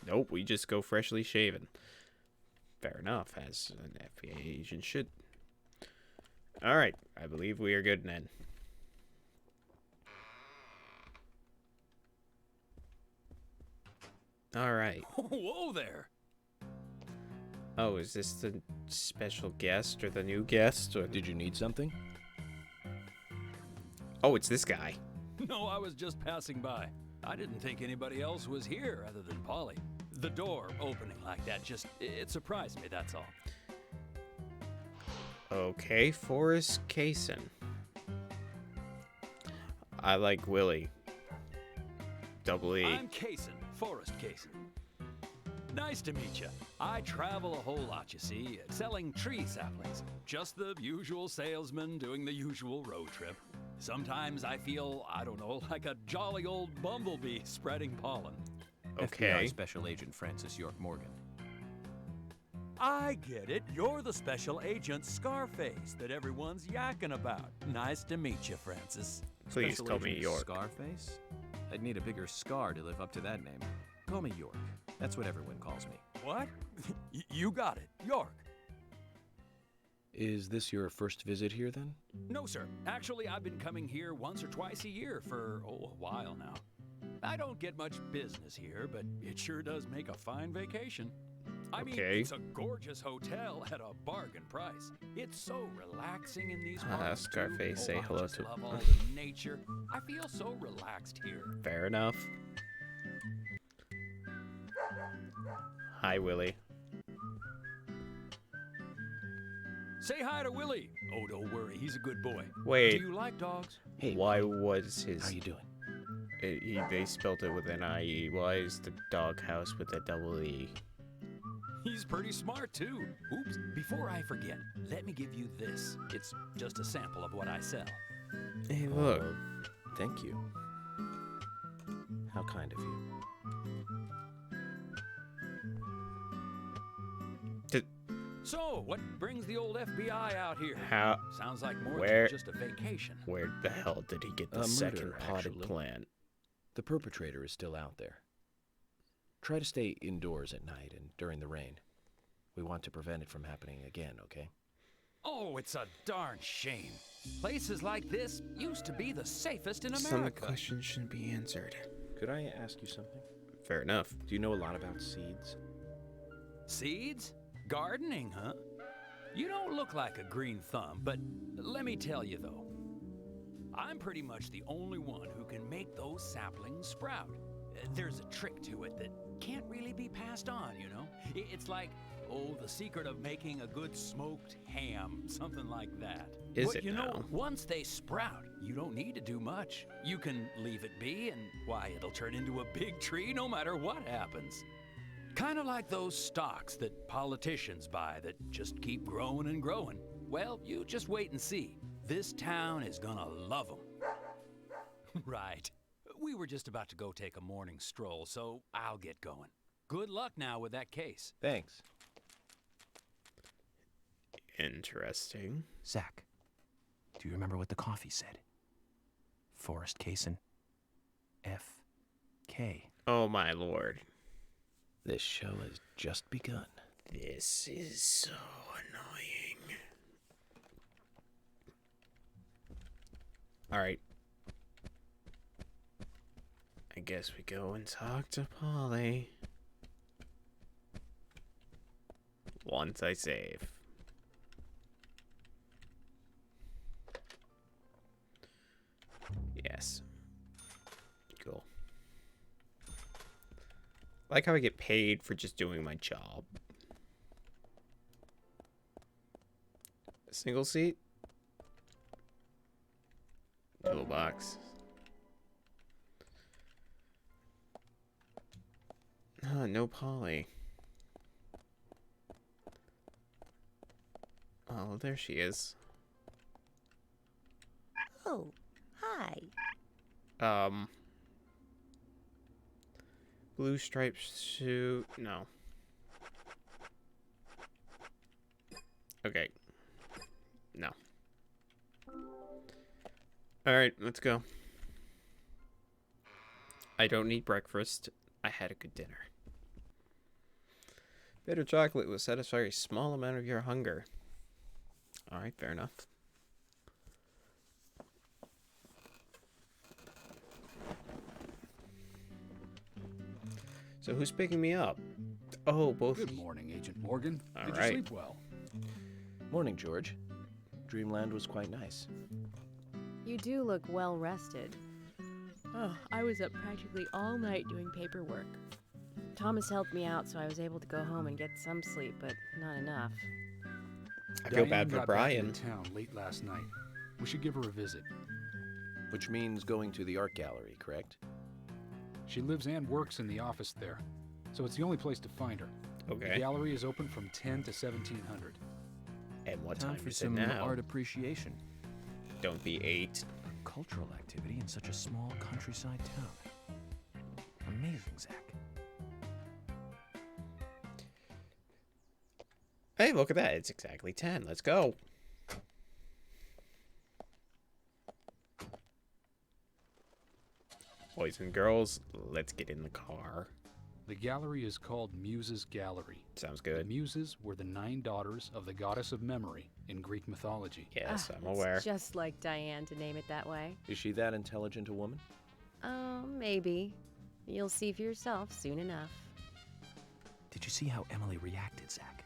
Nope, we just go freshly shaven. Fair enough, as an FBI agent should. Alright, I believe we are good then. Alright. Whoa there! Oh, is this the special guest or the new guest? Or did you need something? Oh, it's this guy. No, I was just passing by. I didn't think anybody else was here other than Polly. The door opening like that it surprised me, that's all. Okay, Forrest Kaysen. I like Willie. Double E. I'm Kaysen, Forrest Kaysen. Nice to meet you. I travel a whole lot, you see, selling tree saplings. Just the usual salesman doing the usual road trip. Sometimes I feel, I don't know, like a jolly old bumblebee spreading pollen. Okay. FBI Special Agent Francis York Morgan. I get it. You're the special agent Scarface that everyone's yakking about. Nice to meet you, Francis. Please Special call me Agent York. Scarface? I'd need a bigger scar to live up to that name. Call me York. That's what everyone calls me. What? You got it. York. Is this your first visit here, then? No, sir. Actually, I've been coming here once or twice a year for, a while now. I don't get much business here, but it sure does make a fine vacation. I mean, it's a gorgeous hotel at a bargain price. It's so relaxing in these parts, Scarface, say I hello just to love all the nature. I feel so relaxed here. Fair enough. Hi, Willie. Say hi to Willie. Oh, don't worry, he's a good boy. Wait. Do you like dogs? Hey, why was his... How you doing? They spelled it with an I-E. Why is the doghouse with a double E? He's pretty smart, too. Oops, before I forget, let me give you this. It's just a sample of what I sell. Hey, look. Thank you. How kind of you. So, what brings the old FBI out here? How? Sounds like more Where? than just a vacation. Where the hell did he get the second potted plant? The perpetrator is still out there. Try to stay indoors at night and during the rain. We want to prevent it from happening again, okay? Oh, it's a darn shame. Places like this used to be the safest in America. Some questions shouldn't be answered. Could I ask you something? Fair enough. Do you know a lot about seeds? Seeds? Gardening, huh? You don't look like a green thumb, but let me tell you though, I'm pretty much the only one who can make those saplings sprout. There's a trick to it that can't really be passed on, you know? It's like, the secret of making a good smoked ham, something like that. But you know, once they sprout, you don't need to do much. You can leave it be and, why, it'll turn into a big tree no matter what happens. Kind of like those stocks that politicians buy that just keep growing and growing. Well, you just wait and see. This town is gonna love them. Right. We were just about to go take a morning stroll, so I'll get going. Good luck now with that case. Thanks. Interesting. Zach, do you remember what the coffee said? Forrest Kaysen. F.K. Oh, my lord. This show has just begun. This is so annoying. Alright. I guess we go and talk to Polly. Once I save. Yes. Cool. I like how I get paid for just doing my job. A single seat? Toolbox. No Polly. Oh, there she is. Oh, hi. Blue striped suit. No. Okay. No. Alright, let's go. I don't need breakfast. I had a good dinner. Bitter chocolate will satisfy a small amount of your hunger. Alright, fair enough. So who's picking me up? Oh, both. Good morning, Agent Morgan. All Did right. you sleep well? Morning, George. Dreamland was quite nice. You do look well rested. Oh, I was up practically all night doing paperwork. Thomas helped me out, so I was able to go home and get some sleep, but not enough. I feel Diane bad for got Brian. back into town late last night. We should give her a visit. Which means going to the art gallery, correct? She lives and works in the office there, so it's the only place to find her. Okay. The gallery is open from 10 to 1700. And what Time time for is it some now? art appreciation. Don't be 8. A cultural activity in such a small countryside town. Amazing, Zach. Hey, look at that. It's exactly 10. Let's go. Boys and girls, let's get in the car. The gallery is called Muses Gallery. Sounds The good. Muses were the 9 daughters of the goddess of memory in Greek mythology. Yes, I'm aware. It's just like Diane to name it that way. Is she that intelligent a woman? Oh, maybe. You'll see for yourself soon enough. Did you see how Emily reacted, Zach?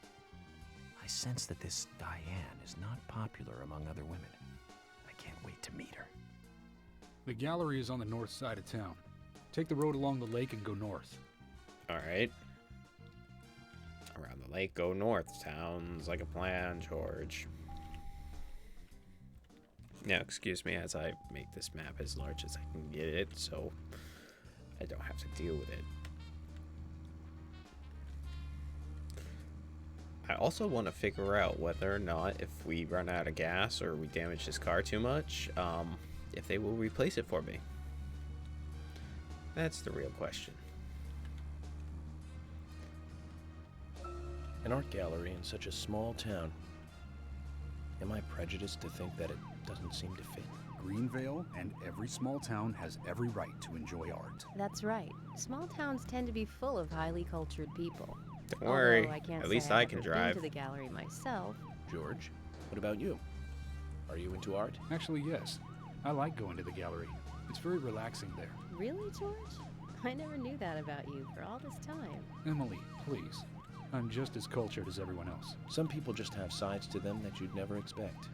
I sense that this Diane is not popular among other women. I can't wait to meet her. The gallery is on the north side of town. Take the road along the lake and go north. All right. Around the lake, go north. Sounds like a plan, George. Now, excuse me as I make this map as large as I can get it, so I don't have to deal with it. I also want to figure out whether or not, if we run out of gas or we damage this car too much, if they will replace it for me. That's the real question. An art gallery in such a small town. Am I prejudiced to think that it doesn't seem to fit? Greenvale and every small town has every right to enjoy art. That's right. Small towns tend to be full of highly cultured people. Don't worry. Although I can't At say least I've I can ever drive. been to the gallery myself. George, what about you? Are you into art? Actually, yes. I like going to the gallery. It's very relaxing there. Really, George? I never knew that about you for all this time. Emily, please. I'm just as cultured as everyone else. Some people just have sides to them that you'd never expect.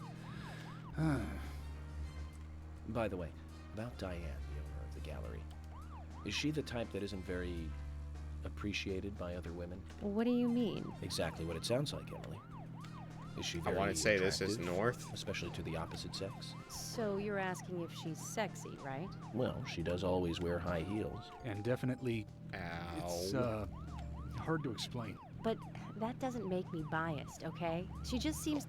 By the way, about Diane, the owner of the gallery. Is she the type that isn't very appreciated by other women? What do you mean? Exactly what it sounds like, Emily. Is she I very want to say this is attractive, north. especially to the opposite sex? So you're asking if she's sexy, right? Well, she does always wear high heels. And definitely, it's hard to explain. But that doesn't make me biased, okay? She just seems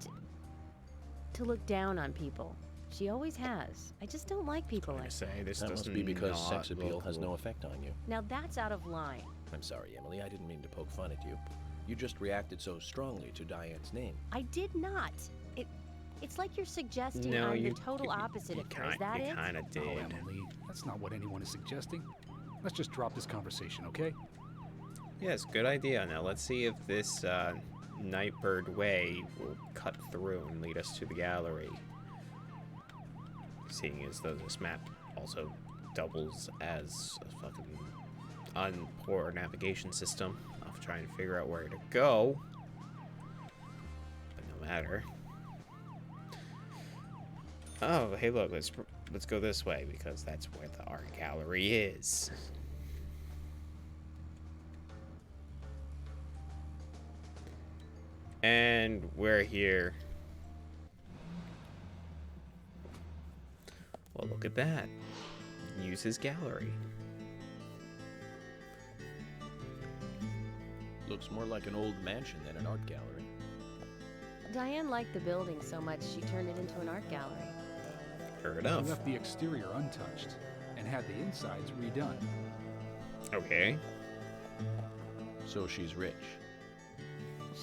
to look down on people. She always has. I just don't like people like that. This That must be because sex appeal has no effect on you. Now that's out of line. I'm sorry, Emily. I didn't mean to poke fun at you. You just reacted so strongly to Diane's name. I did not. It's like you're suggesting No, I'm you- the total opposite of her. Is that you it? kind of did. Oh, Emily, that's not what anyone is suggesting. Let's just drop this conversation, okay? Yes, good idea. Now let's see if this Nightbird Way will cut through and lead us to the gallery. Seeing as though this map also doubles as a fucking poor navigation system of trying to figure out where to go. But no matter. Oh, hey, look, let's go this way because that's where the art gallery is. And we're here. Well, look at that. Use his gallery. Looks more like an old mansion than an art gallery. Diane liked the building so much she turned it into an art gallery. Fair She enough. left the exterior untouched and had the insides redone. Okay. So she's rich.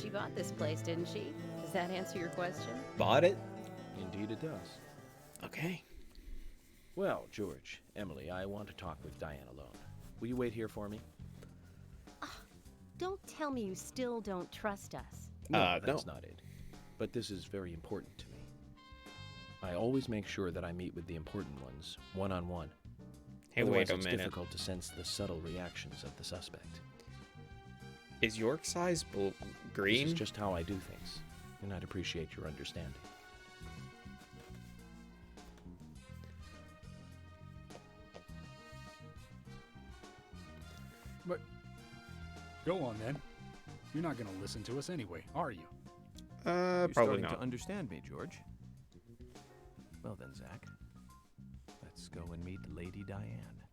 She bought this place, didn't she? Does that answer your question? Bought it? Indeed it does. Okay. Well, George, Emily, I want to talk with Diane alone. Will you wait here for me? Don't tell me you still don't trust us. No, that's not it. But this is very important to me. I always make sure that I meet with the important ones, one-on-one. Hey, Otherwise, wait a it's minute. difficult to sense the subtle reactions of the suspect. Is York size green? This is just how I do things, and I'd appreciate your understanding. But go on then. You're not going to listen to us anyway, are you? You're Probably starting not. to understand me, George. Well then, Zach. Let's go and meet Lady Diane.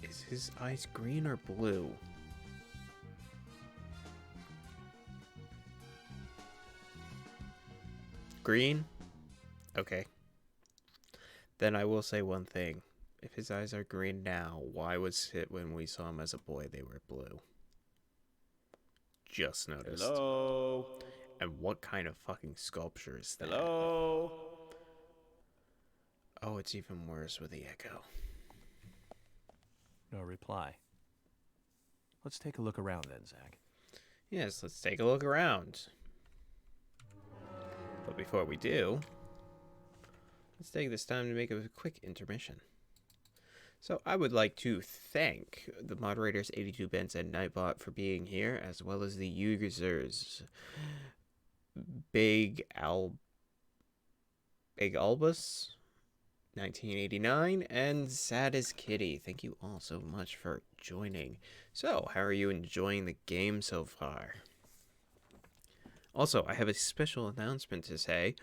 Is his eyes green or blue? Green? Okay. Then I will say one thing. If his eyes are green now, why was it when we saw him as a boy they were blue? Just noticed. Hello? And what kind of fucking sculpture is that? Hello? Oh, it's even worse with the echo. No reply. Let's take a look around then, Zach. Yes, let's take a look around. But before we do, let's take this time to make a quick intermission. So I would like to thank the moderators 82 Bents and Nightbot for being here, as well as the users Big Albus 1989 and Sad as Kitty. Thank you all so much for joining. So, how are you enjoying the game so far? Also, I have a special announcement to say.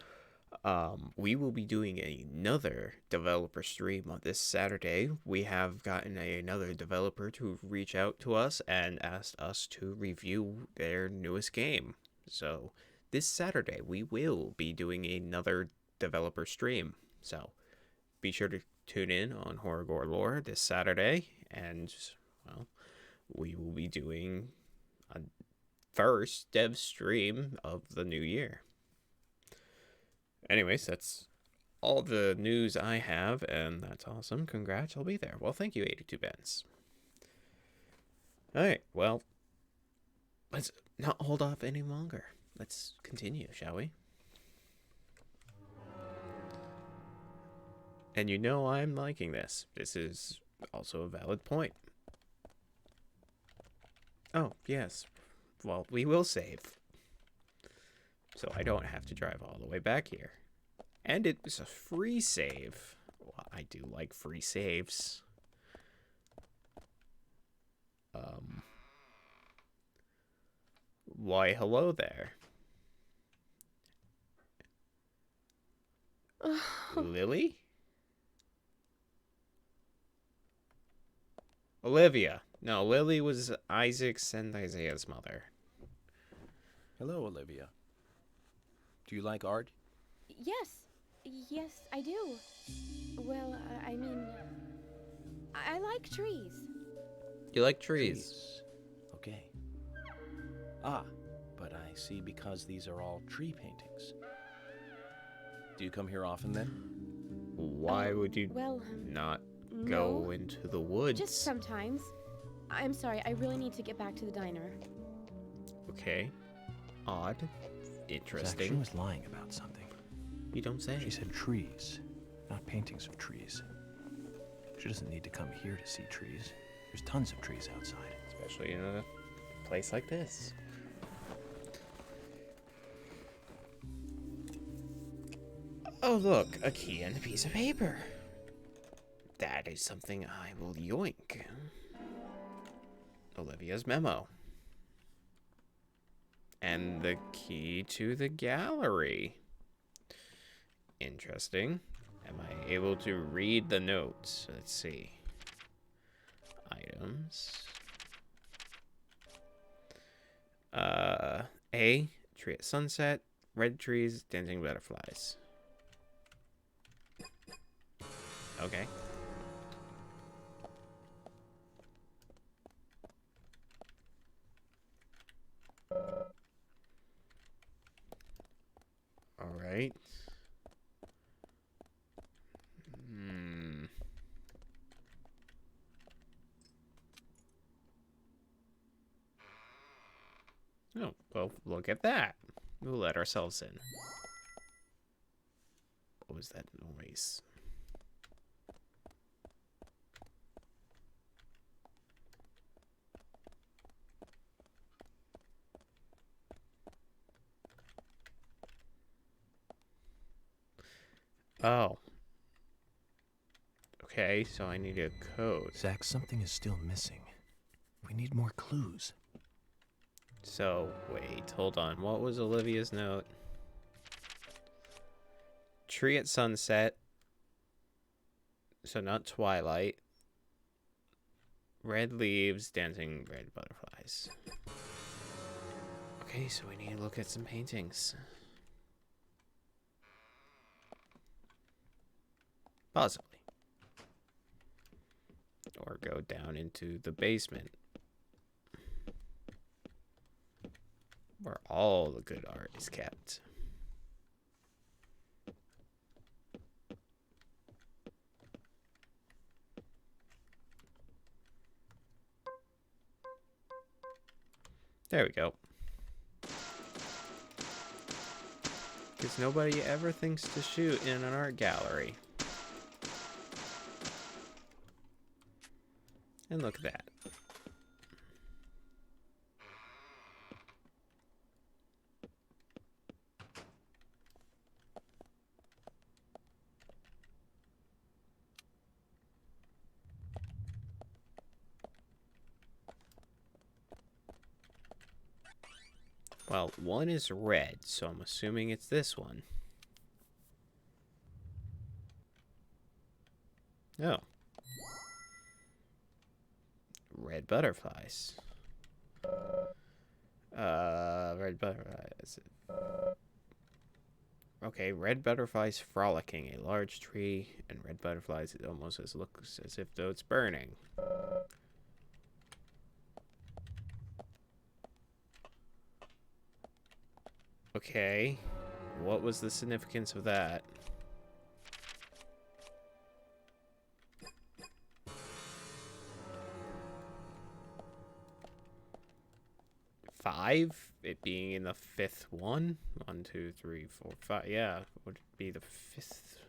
We will be doing another developer stream on this Saturday. We have gotten another developer to reach out to us and asked us to review their newest game. So this Saturday we will be doing another developer stream. So be sure to tune in on Horror Gore Lore this Saturday, and well, we will be doing a first dev stream of the new year. Anyways, that's all the news I have, and that's awesome. Congrats, I'll be there. Well, thank you, 82 Bens. Alright, well, let's not hold off any longer. Let's continue, shall we? And you know I'm liking this. This is also a valid point. Oh, yes. Well, we will save. So I don't have to drive all the way back here. And it was a free save. Well, I do like free saves. Why, hello there. Lily? Olivia. No, Lily was Isaac's and Isaiah's mother. Hello, Olivia. Do you like art? Yes, I do. Well, I mean, I like trees. You like trees? Okay. Ah, but I see because these are all tree paintings. Do you come here often then? Why would you not go into the woods? Just sometimes. I'm sorry, I really need to get back to the diner. Okay. Odd. Interesting. Zach, she was lying about something. You don't say. She said trees, not paintings of trees. She doesn't need to come here to see trees. There's tons of trees outside. Especially in a place like this. Oh, look, a key and a piece of paper. That is something I will yoink. Olivia's memo. And the key to the gallery. Interesting. Am I able to read the notes? Let's see. Items. A. Tree at sunset. Red trees. Dancing butterflies. Okay. All right. Oh, well, look at that. We'll let ourselves in. What was that noise? Oh. Okay, so I need a code. Zach, something is still missing. We need more clues. So, wait, hold on. What was Olivia's note? Tree at sunset. So not twilight. Red leaves, dancing red butterflies. Okay, so we need to look at some paintings. Possibly. Or go down into the basement, where all the good art is kept. There we go. Because nobody ever thinks to shoot in an art gallery. And look at that. Well, one is red, so I'm assuming it's this one. Oh. Red butterflies. Red butterflies. Okay, red butterflies frolicking a large tree, and red butterflies, it almost looks as if though it's burning. Okay, what was the significance of that? Five? It being in the fifth one? 1, 2, 3, 4, 5. Yeah, would it be the fifth?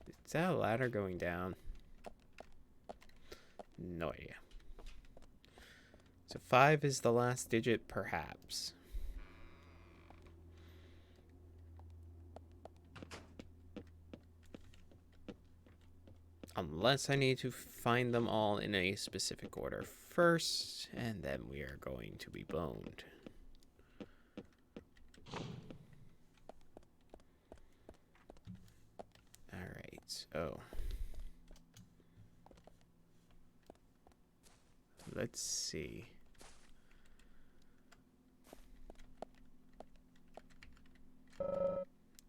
Is that a ladder going down? No idea. So 5 is the last digit, perhaps. Unless I need to find them all in a specific order first, and then we are going to be boned. Alright, so let's see.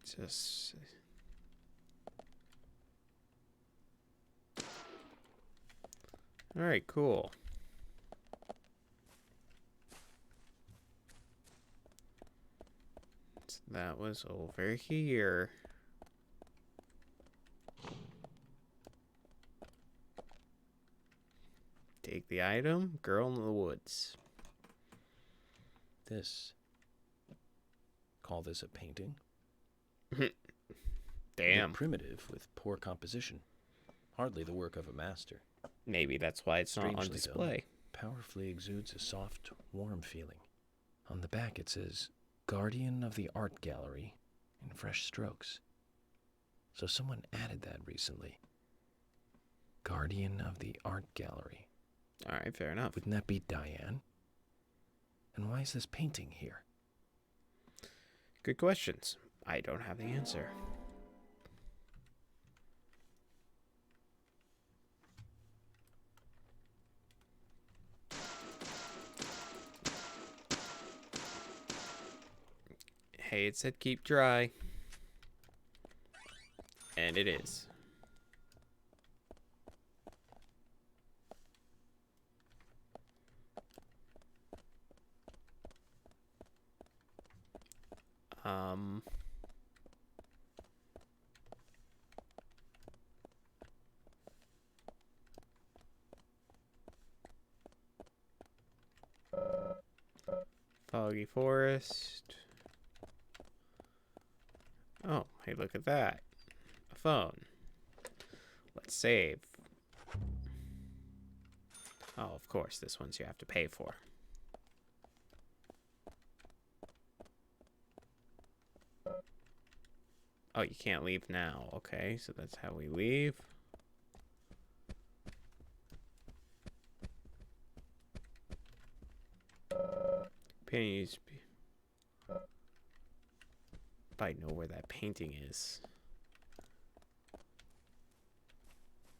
Just... Alright, cool. So that was over here. Take the item, girl in the woods. This. Call this a painting? Damn. Primitive with poor composition. Hardly the work of a master. Maybe that's why it's not on display. Though, powerfully exudes a soft, warm feeling. On the back it says, Guardian of the Art Gallery, in fresh strokes. So someone added that recently. Guardian of the Art Gallery. Alright, fair enough. Wouldn't that be Diane? And why is this painting here? Good questions. I don't have the answer. Hey, it said keep dry. And it is. Foggy forest. Oh, hey, look at that. A phone. Let's save. Oh, of course, this one's you have to pay for. Oh, you can't leave now. Okay, so that's how we leave. Pennies. If I know where that painting is.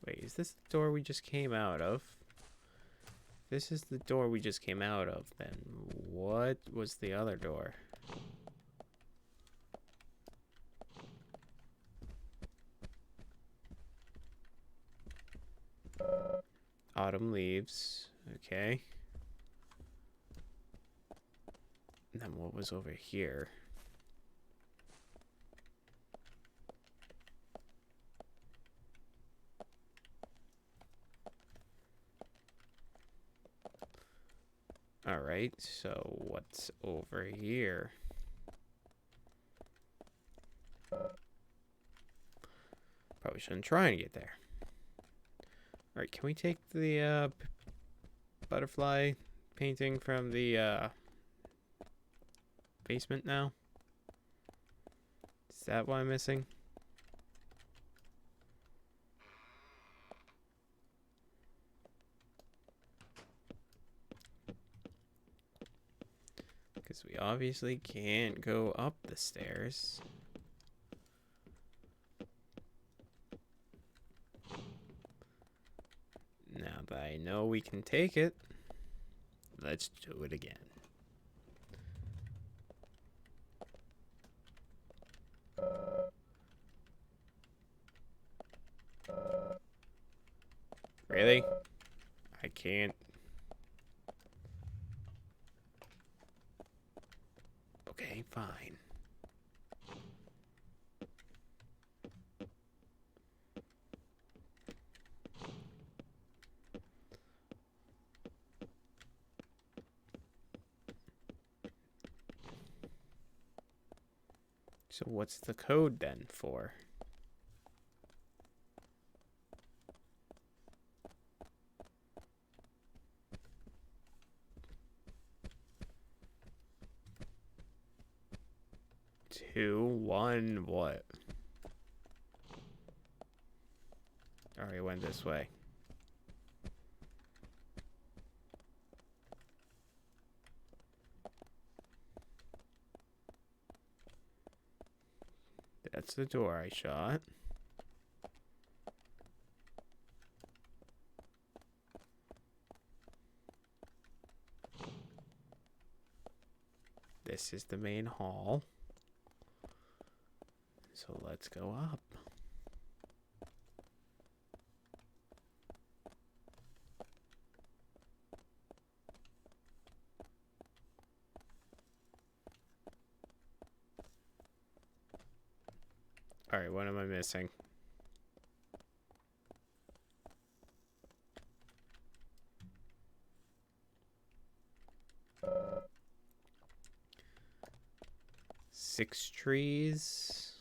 Wait, is this the door we just came out of? This is the door we just came out of, then what was the other door? Autumn leaves. Okay. And then what was over here? Alright, so what's over here? Probably shouldn't try and get there. Alright, can we take the butterfly painting from the basement now? Is that what I'm missing? Because we obviously can't go up the stairs. Now that I know we can take it, let's do it again. Really? I can't. Okay, fine. So what's the code then for? Two, one, what? Alright, went this way. That's the door I shot. This is the main hall. So let's go up. Alright, what am I missing? Six trees.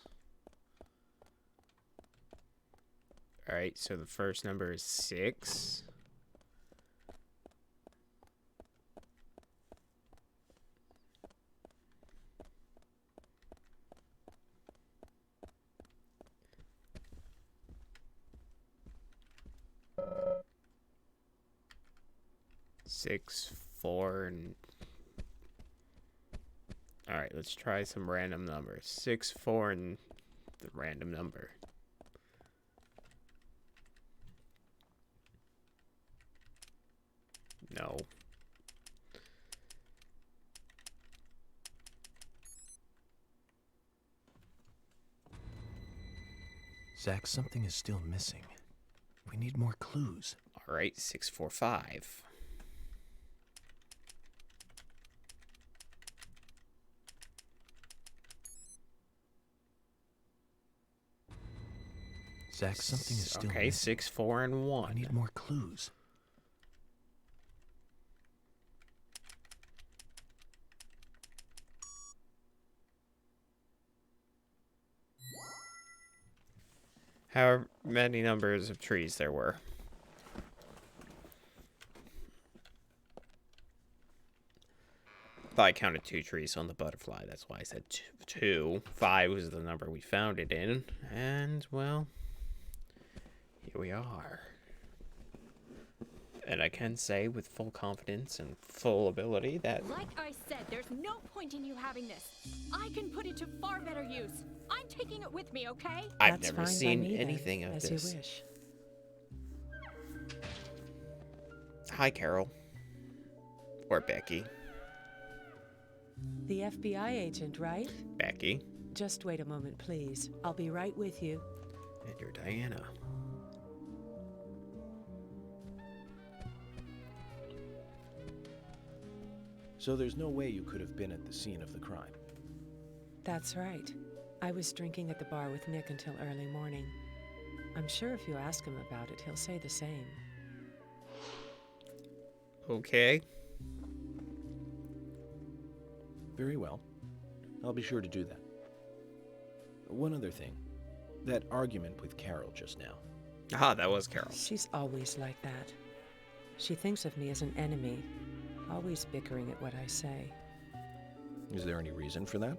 Alright, so the first number is 6. Six, 4, and... Alright, let's try some random numbers. 6, 4, and the random number. No. Zach, something is still missing. We need more clues. All right, 6, 4, 5. Zach, something is still okay. missing. 6, 4, and 1. I need more clues. However many numbers of trees there were. Thought I counted 2 trees on the butterfly. That's why I said 2. 5 was the number we found it in. And, well, here we are. And I can say with full confidence and full ability that... Like I said, there's no point in you having this. I can put it to far better use. I'm taking it with me, okay? I've never seen anything of this. As you wish. Hi, Carol. Or Becky. The FBI agent, right? Becky. Just wait a moment, please. I'll be right with you. And you're Diana. So there's no way you could have been at the scene of the crime. That's right. I was drinking at the bar with Nick until early morning. I'm sure if you ask him about it, he'll say the same. Okay. Very well. I'll be sure to do that. One other thing. That argument with Carol just now. Ah, that was Carol. She's always like that. She thinks of me as an enemy, always bickering at what I say. Is there any reason for that?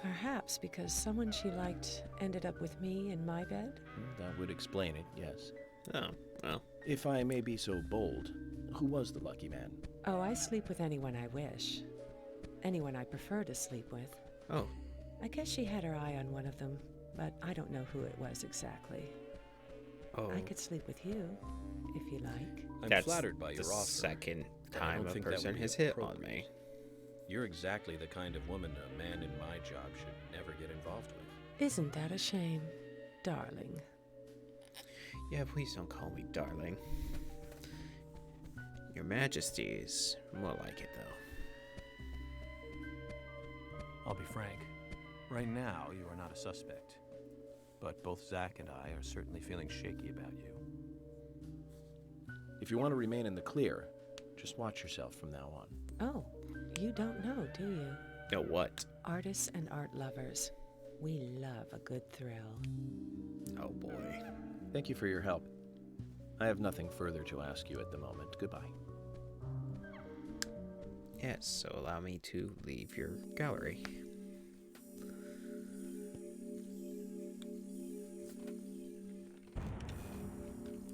Perhaps because someone she liked ended up with me in my bed? That would explain it, yes. Oh, well. If I may be so bold, who was the lucky man? Oh, I sleep with anyone I wish. Anyone I prefer to sleep with. Oh. I guess she had her eye on one of them, but I don't know who it was exactly. Oh. I could sleep with you, if you like. I'm flattered by your the offer. Second but I time don't a think that person would be has hit on appropriate. me. You're exactly the kind of woman a man in my job should never get involved with. Isn't that a shame, darling? Yeah, please don't call me darling. Your Majesty is more like it, though. I'll be frank. Right now, you are not a suspect. But both Zach and I are certainly feeling shaky about you. If you want to remain in the clear, just watch yourself from now on. Oh, you don't know, do you? Know what? Artists and art lovers. We love a good thrill. Oh, boy. Thank you for your help. I have nothing further to ask you at the moment. Goodbye. Yes, so allow me to leave your gallery.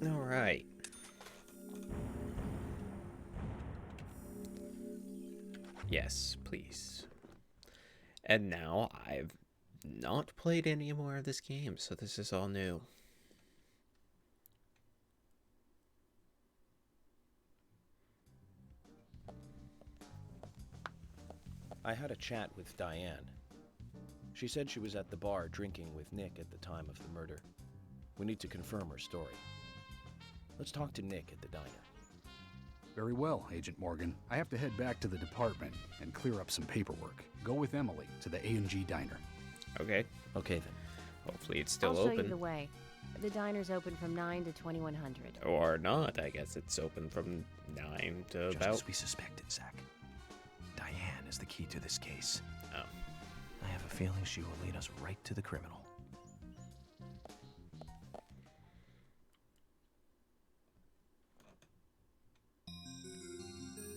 All right. Yes, please. And now I've not played any more of this game, so this is all new. I had a chat with Diane. She said she was at the bar drinking with Nick at the time of the murder. We need to confirm her story. Let's talk to Nick at the diner. Very well, Agent Morgan. I have to head back to the department and clear up some paperwork. Go with Emily to the A&G diner. Okay. Okay, then. Hopefully it's still I'll show open. you the way. The diner's open from 9 to 2100. Or not. I guess it's open from 9 to Just about... as we suspected, Zach. Diane is the key to this case. Oh. I have a feeling she will lead us right to the criminal.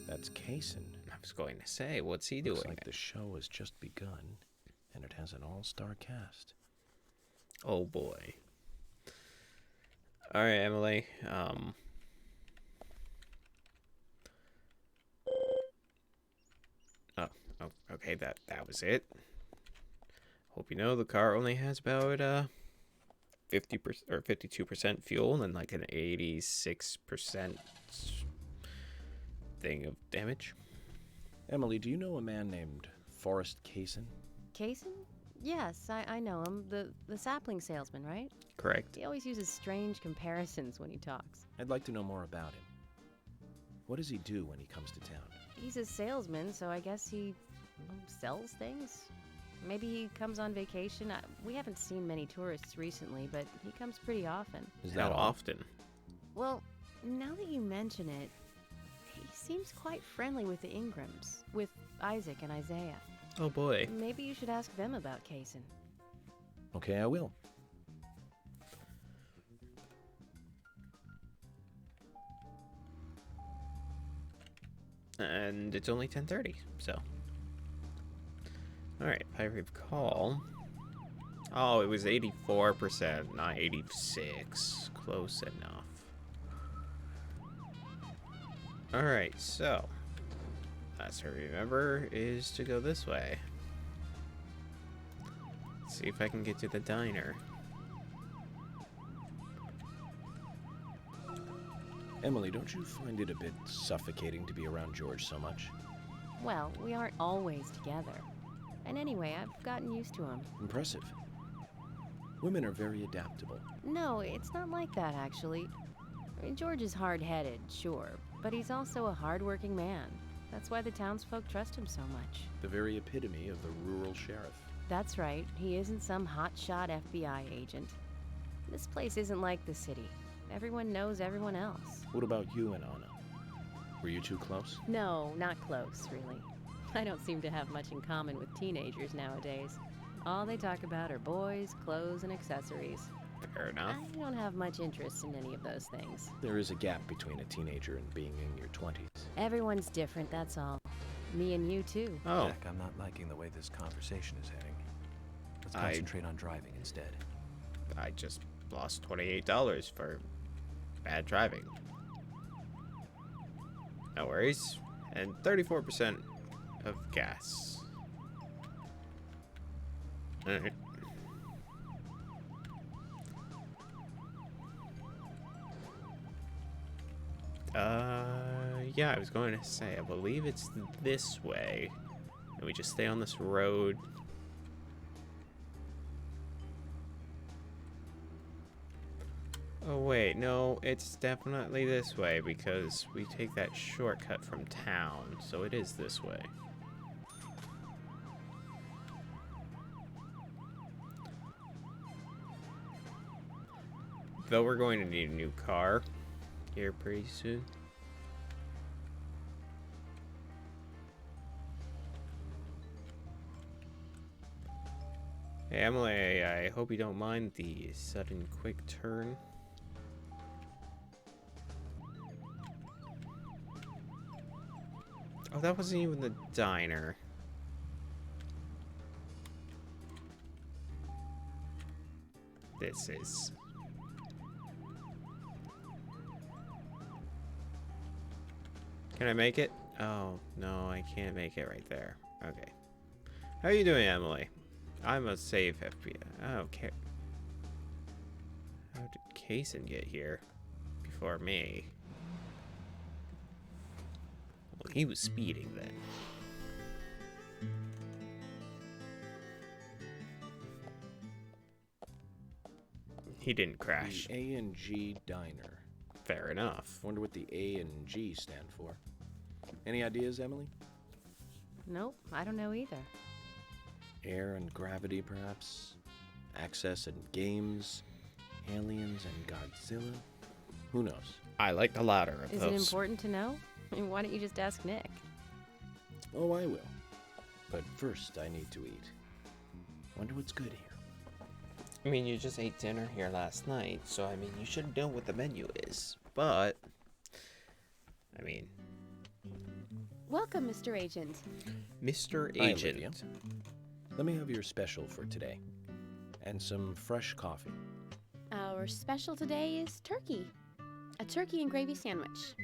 That's Kaysen. I was going to say, what's he doing? Looks like the show has just begun, and it has an all-star cast. Oh, boy. All right, Emily. Oh, okay, that was it. Hope you know the car only has about 50% or 52% fuel and like an 86% thing of damage. Emily, do you know a man named Forrest Kaysen? Kaysen? Yes, I know him. The sapling salesman, right? Correct. He always uses strange comparisons when he talks. I'd like to know more about him. What does he do when he comes to town? He's a salesman, so I guess he sells things? Maybe he comes on vacation. We haven't seen many tourists recently, but he comes pretty often. Is that often? Well, now that you mention it, he seems quite friendly with the Ingrams, with Isaac and Isaiah. Oh boy. Maybe you should ask them about Kaysen. Okay, I will. And it's only 10:30, so Alright, if I recall. Oh, it was 84%, not 86. Close enough. Alright, so. Last I remember is to go this way. See if I can get to the diner. Emily, don't you find it a bit suffocating to be around George so much? Well, we aren't always together. And anyway, I've gotten used to him. Impressive. Women are very adaptable. No, it's not like that, actually. I mean, George is hard-headed, sure, but he's also a hard-working man. That's why the townsfolk trust him so much. The very epitome of the rural sheriff. That's right. He isn't some hotshot FBI agent. This place isn't like the city. Everyone knows everyone else. What about you and Anna? Were you two close? No, not close, really. I don't seem to have much in common with teenagers nowadays. All they talk about are boys, clothes, and accessories. Fair enough. I don't have much interest in any of those things. There is a gap between a teenager and being in your 20s. Everyone's different, that's all. Me and you, too. Oh. Jack, I'm not liking the way this conversation is heading. Let's concentrate on driving instead. I just lost $28 for bad driving. No worries. And 34% of gas. Alright. Yeah, I was going to say, I believe it's this way. And we just stay on this road. Oh wait, no, it's definitely this way because we take that shortcut from town, so it is this way. Though we're going to need a new car here pretty soon. Hey Emily, I hope you don't mind the sudden quick turn. Oh, that wasn't even the diner. This is... Can I make it? Oh, no, I can't make it right there. Okay. How are you doing, Emily? I'm a safe FBI. Okay. How did Kaysen get here before me? Well, he was speeding then. He didn't crash. The A&G Diner. Fair enough. Wonder what the A and G stand for. Any ideas, Emily? Nope, I don't know either. Air and gravity, perhaps? Access and games? Aliens and Godzilla? Who knows? I like the latter of those. Is it important to know? I mean, why don't you just ask Nick? Oh, I will. But first, I need to eat. Wonder what's good here. I mean, you just ate dinner here last night, so I mean, you should know what the menu is. But, I mean... Welcome, Mr. Agent. Mr. Hi, Agent. Olivia. Let me have your special for today. And some fresh coffee. Our special today is turkey. A turkey and gravy sandwich.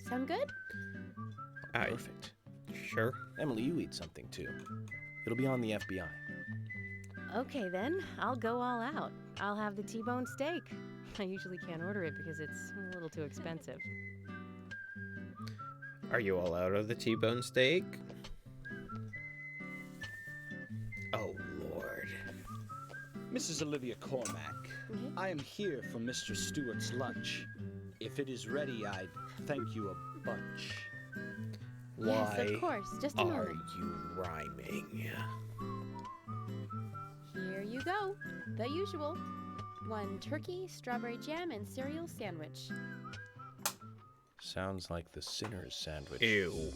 Sound good? Perfect. Sure. Emily, you eat something too. It'll be on the FBI. Okay then, I'll go all out. I'll have the T-bone steak. I usually can't order it because it's a little too expensive. Are you all out of the T-bone steak? Oh, Lord. Mrs. Olivia Cormack, I am here for Mr. Stewart's lunch. If it is ready, I'd thank you a bunch. Yes, of course. Just a Why moment. are you rhyming? Here you go. The usual. 1 turkey, strawberry jam, and cereal sandwich. Sounds like the sinner's sandwich. Ew.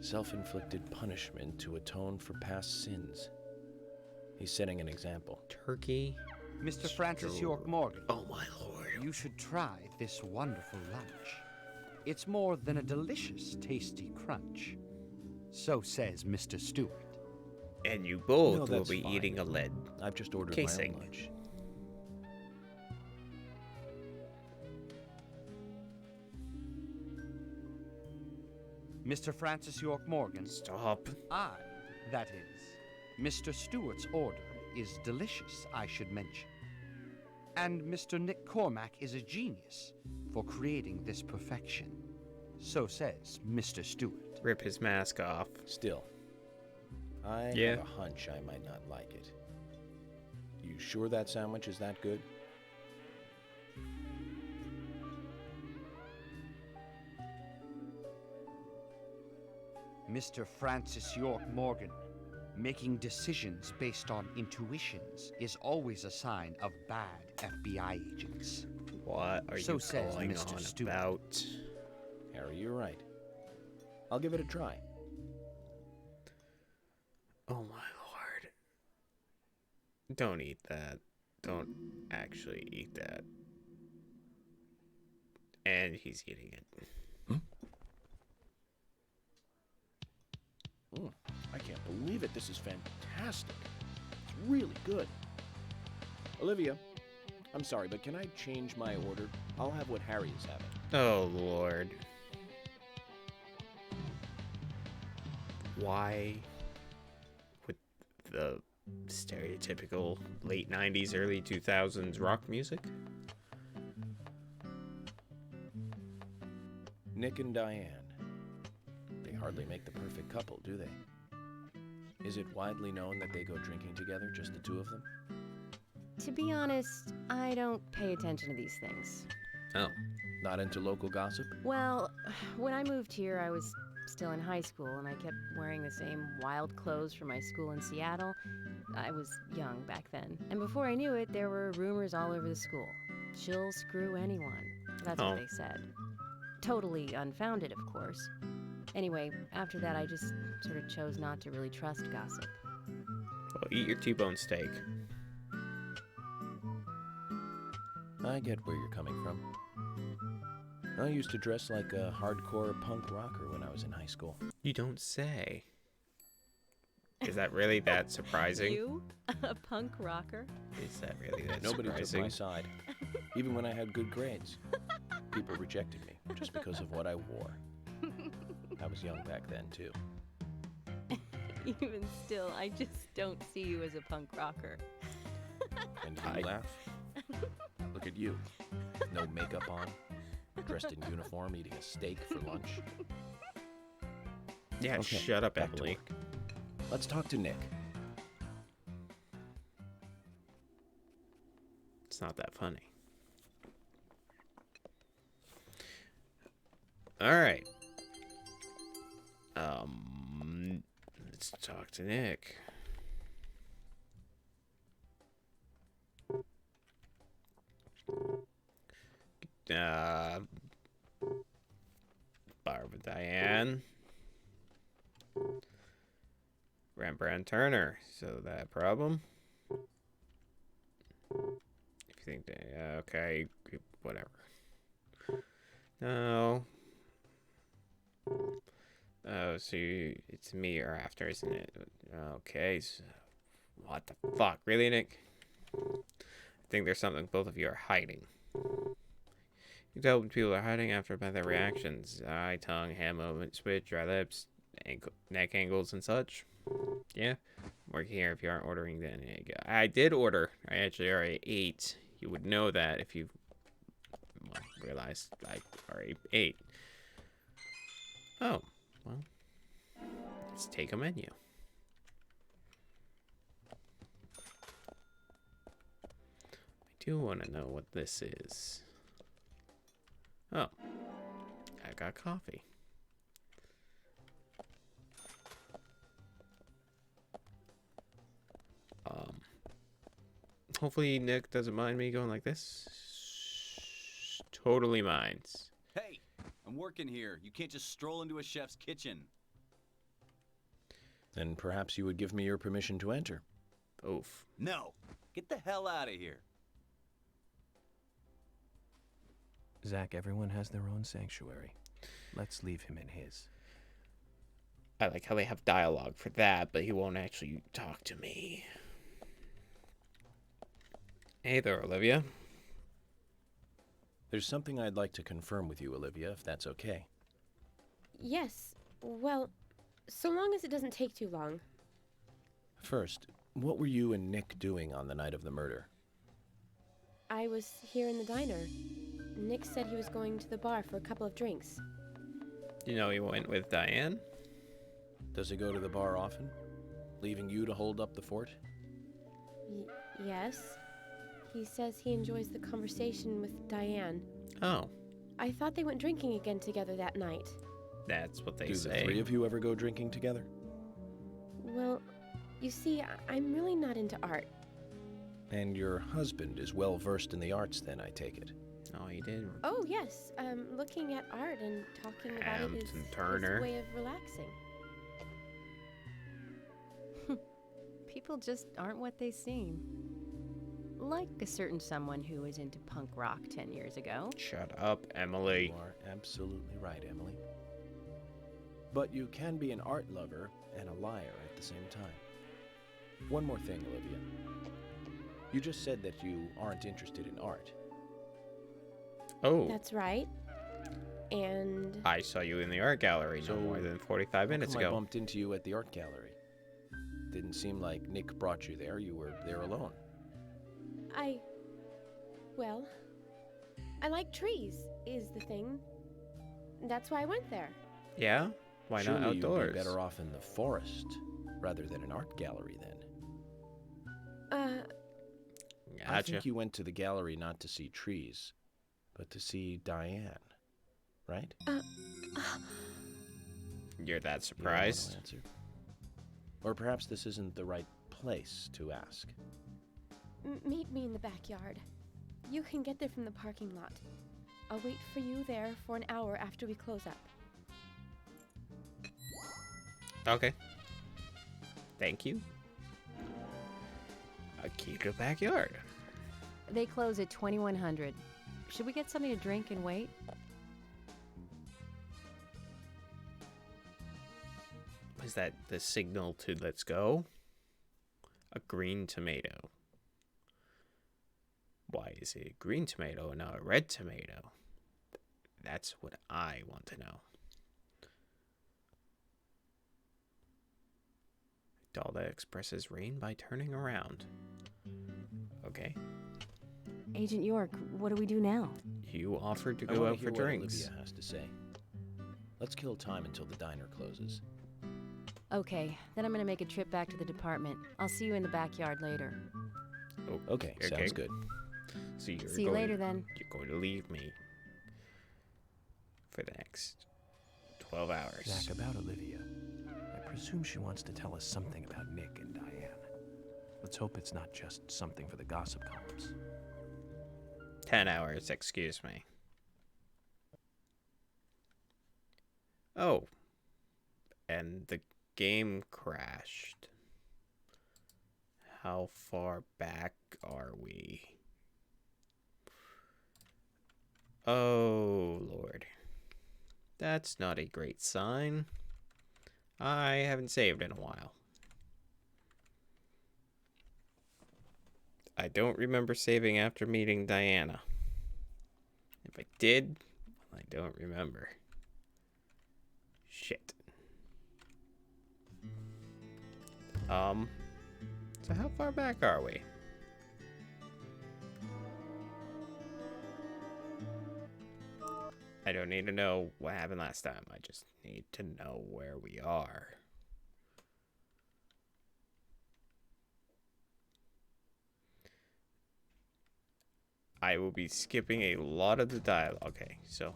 Self-inflicted punishment to atone for past sins. He's setting an example. Turkey? Mr. Francis York Morgan. Oh, my lord. You should try this wonderful lunch. It's more than a delicious, tasty crunch. So says Mr. Stewart. And you both No, will that's be fine. eating a lead I've just ordered casing. my own lunch. Mr. Francis York Morgan? Stop. I, that is. Mr. Stewart's order is delicious, I should mention. And Mr. Nick Cormack is a genius for creating this perfection. So says Mr. Stewart. Rip his mask off. Still, I have a hunch I might not like it. You sure that sandwich is that good? Mr. Francis York Morgan, making decisions based on intuitions is always a sign of bad FBI agents. What are So you says going Mr. on Stewart. about? Harry, you're right. I'll give it a try. Oh my lord. Don't eat that. Don't actually eat that. And he's eating it. I can't believe it. This is fantastic. It's really good. Olivia, I'm sorry, but can I change my order? I'll have what Harry is having. Oh lord. Why with the stereotypical late 90s, early 2000s rock music? Nick and Diane. They hardly make the perfect couple, do they? Is it widely known that they go drinking together, just the two of them? To be honest, I don't pay attention to these things. Oh. Not into local gossip? Well, when I moved here, I was still in high school, and I kept wearing the same wild clothes from my school in Seattle. I was young back then. And before I knew it, there were rumors all over the school. She'll screw anyone. That's what they said. Totally unfounded, of course. Anyway, after that, I just sort of chose not to really trust gossip. Well, eat your T-bone steak. I get where you're coming from. I used to dress like a hardcore punk rocker when I was in high school. You don't say. Is that really that surprising? You? A punk rocker? Is that really that Nobody surprising? took my side. Even when I had good grades. People rejected me just because of what I wore. I was young back then, too. Even still, I just don't see you as a punk rocker. And you laugh? Look at you. No makeup on. Dressed in uniform, eating a steak for lunch. Yeah, Okay, shut up, back to Emily. work. Let's talk to Nick. It's not that funny. All right. Let's talk to Nick. Barbara Diane. Rembrandt Turner. So that problem? If you think that, okay, whatever. No. Oh, so it's me or after, isn't it? Okay, so what the fuck? Really, Nick? I think there's something both of you are hiding. You tell when people are hiding after by their reactions. Eye, tongue, hand movement, switch, dry lips, neck angles, and such. Yeah? Working here if you aren't ordering, then there you go. I did order. I actually already ate. You would know that if you realized I already ate. Oh, well. Let's take a menu. I do want to know what this is. Oh, I got coffee. Hopefully Nick doesn't mind me going like this. Totally minds. Hey, I'm working here. You can't just stroll into a chef's kitchen. Then perhaps you would give me your permission to enter. Oof. No, get the hell out of here. Zach, everyone has their own sanctuary. Let's leave him in his. I like how they have dialogue for that, but he won't actually talk to me. Hey there, Olivia. There's something I'd like to confirm with you, Olivia, if that's okay. Yes. Well, so long as it doesn't take too long. First, what were you and Nick doing on the night of the murder? I was here in the diner. Nick said he was going to the bar for a couple of drinks. You know he went with Diane? Does he go to the bar often? Leaving you to hold up the fort? Yes. He says he enjoys the conversation with Diane. Oh. I thought they went drinking again together that night. That's what they say. Do the three of you ever go drinking together? Well, you see, I'm really not into art. And your husband is well versed in the arts then, I take it? Oh, he did. Oh, yes. Looking at art and talking about it is his way of relaxing. People just aren't what they seem. Like a certain someone who was into punk rock 10 years ago. Shut up, Emily. You are absolutely right, Emily. But you can be an art lover and a liar at the same time. One more thing, Olivia. You just said that you aren't interested in art. Oh. That's right. And I saw you in the art gallery no more than 45 minutes ago. I bumped into you at the art gallery. Didn't seem like Nick brought you there. You were there alone. Well, I like trees, is the thing. That's why I went there. Yeah? Why not outdoors? Surely you'd be better off in the forest rather than an art gallery then. Gotcha. I think you went to the gallery not to see trees, but to see Diane, right? You're that surprised? Answer. Or perhaps this isn't the right place to ask. Meet me in the backyard. You can get there from the parking lot. I'll wait for you there for an hour after we close up. Okay. Thank you. A key to the backyard. They close at 2100. Should we get something to drink and wait? Is that the signal to let's go? A green tomato. Why is it a green tomato and not a red tomato? That's what I want to know. Doll that expresses rain by turning around. Okay. Agent York, what do we do now? You offered to I go wanna out for hear what drinks. Olivia has to say. Let's kill time until the diner closes. Okay, then I'm gonna make a trip back to the department. I'll see you in the backyard later. Oh, okay, sounds good. So you're See you later then. You're going to leave me for the next 12 hours. Zach, about Olivia. I presume she wants to tell us something about Nick and Diane. Let's hope it's not just something for the gossip columns. 10 hours, excuse me. Oh. And the game crashed. How far back are we? Oh, Lord. That's not a great sign. I haven't saved in a while. I don't remember saving after meeting Diana. If I did, I don't remember. Shit. So how far back are we? I don't need to know what happened last time. I just need to know where we are. I will be skipping a lot of the dialogue. Okay, so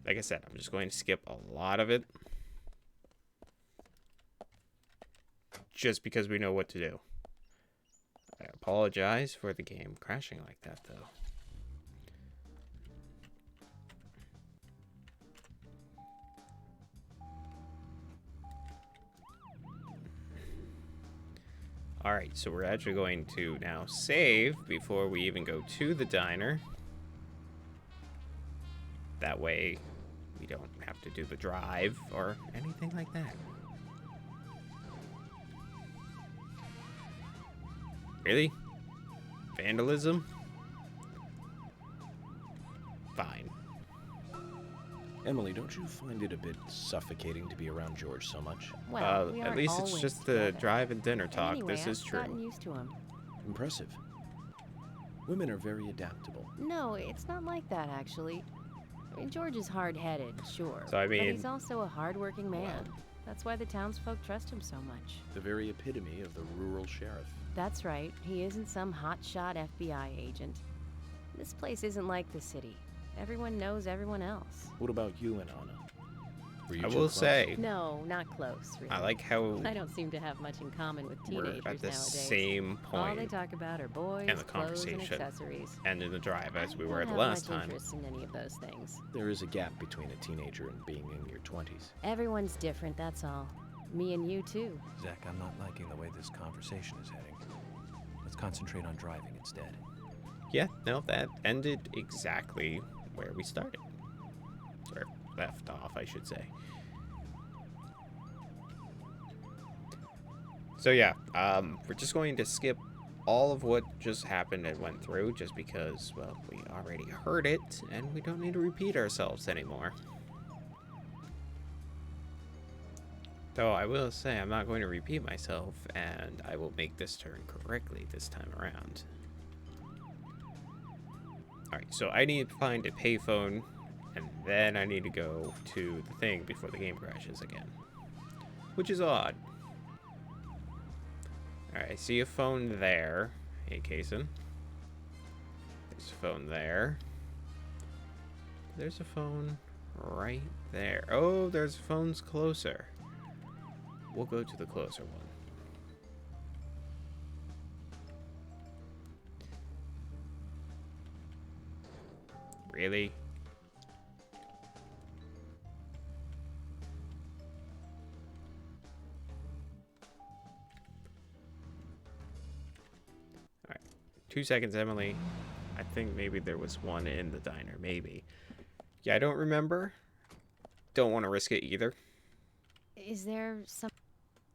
like I said, I'm just going to skip a lot of it. Just because we know what to do. I apologize for the game crashing like that, though. Alright, so we're actually going to now save before we even go to the diner. That way, We don't have to do the drive or anything like that. Really? Vandalism? Fine. Emily, don't you find it a bit suffocating to be around George so much? Well, we at aren't least it's always just the together. drive and dinner talk. Anyway, This is I've true. gotten used to him. Impressive. Women are very adaptable. No, it's not like that, actually. I mean, George is hard-headed, sure. So, I but mean- he's also a hard-working man. That's why the townsfolk trust him so much. The very epitome of the rural sheriff. That's right. He isn't some hotshot FBI agent. This place isn't like the city. Everyone knows everyone else. What about you and Anna? Were you I two will close? say, No, not close, really. I like how I don't seem to have much in common with we're teenagers at the nowadays. same All point they talk about are boys, in the clothes, and conversation accessories. and in the drive as we I were don't the have last much time. interest in any of those things. There is a gap between a teenager and being in your 20s. Everyone's different, that's all. Me and you, too. Zach, I'm not liking the way this conversation is heading. Let's concentrate on driving instead. Yeah, no, that ended exactly where we started. Or left off, I should say. So yeah, we're just going to skip all of what just happened and went through just because, well, we already heard it and we don't need to repeat ourselves anymore. Though I will say I'm not going to repeat myself and I will make this turn correctly this time around. Alright, so I need to find a payphone and then I need to go to the thing before the game crashes again. Which is odd. Alright, I see a phone there. Hey, Kason. There's a phone there. There's a phone right there. Oh, there's phones closer. We'll go to the closer one. Really? Alright. 2 seconds, Emily. I think maybe there was one in the diner. Maybe. Yeah, I don't remember. Don't want to risk it either. Is there some...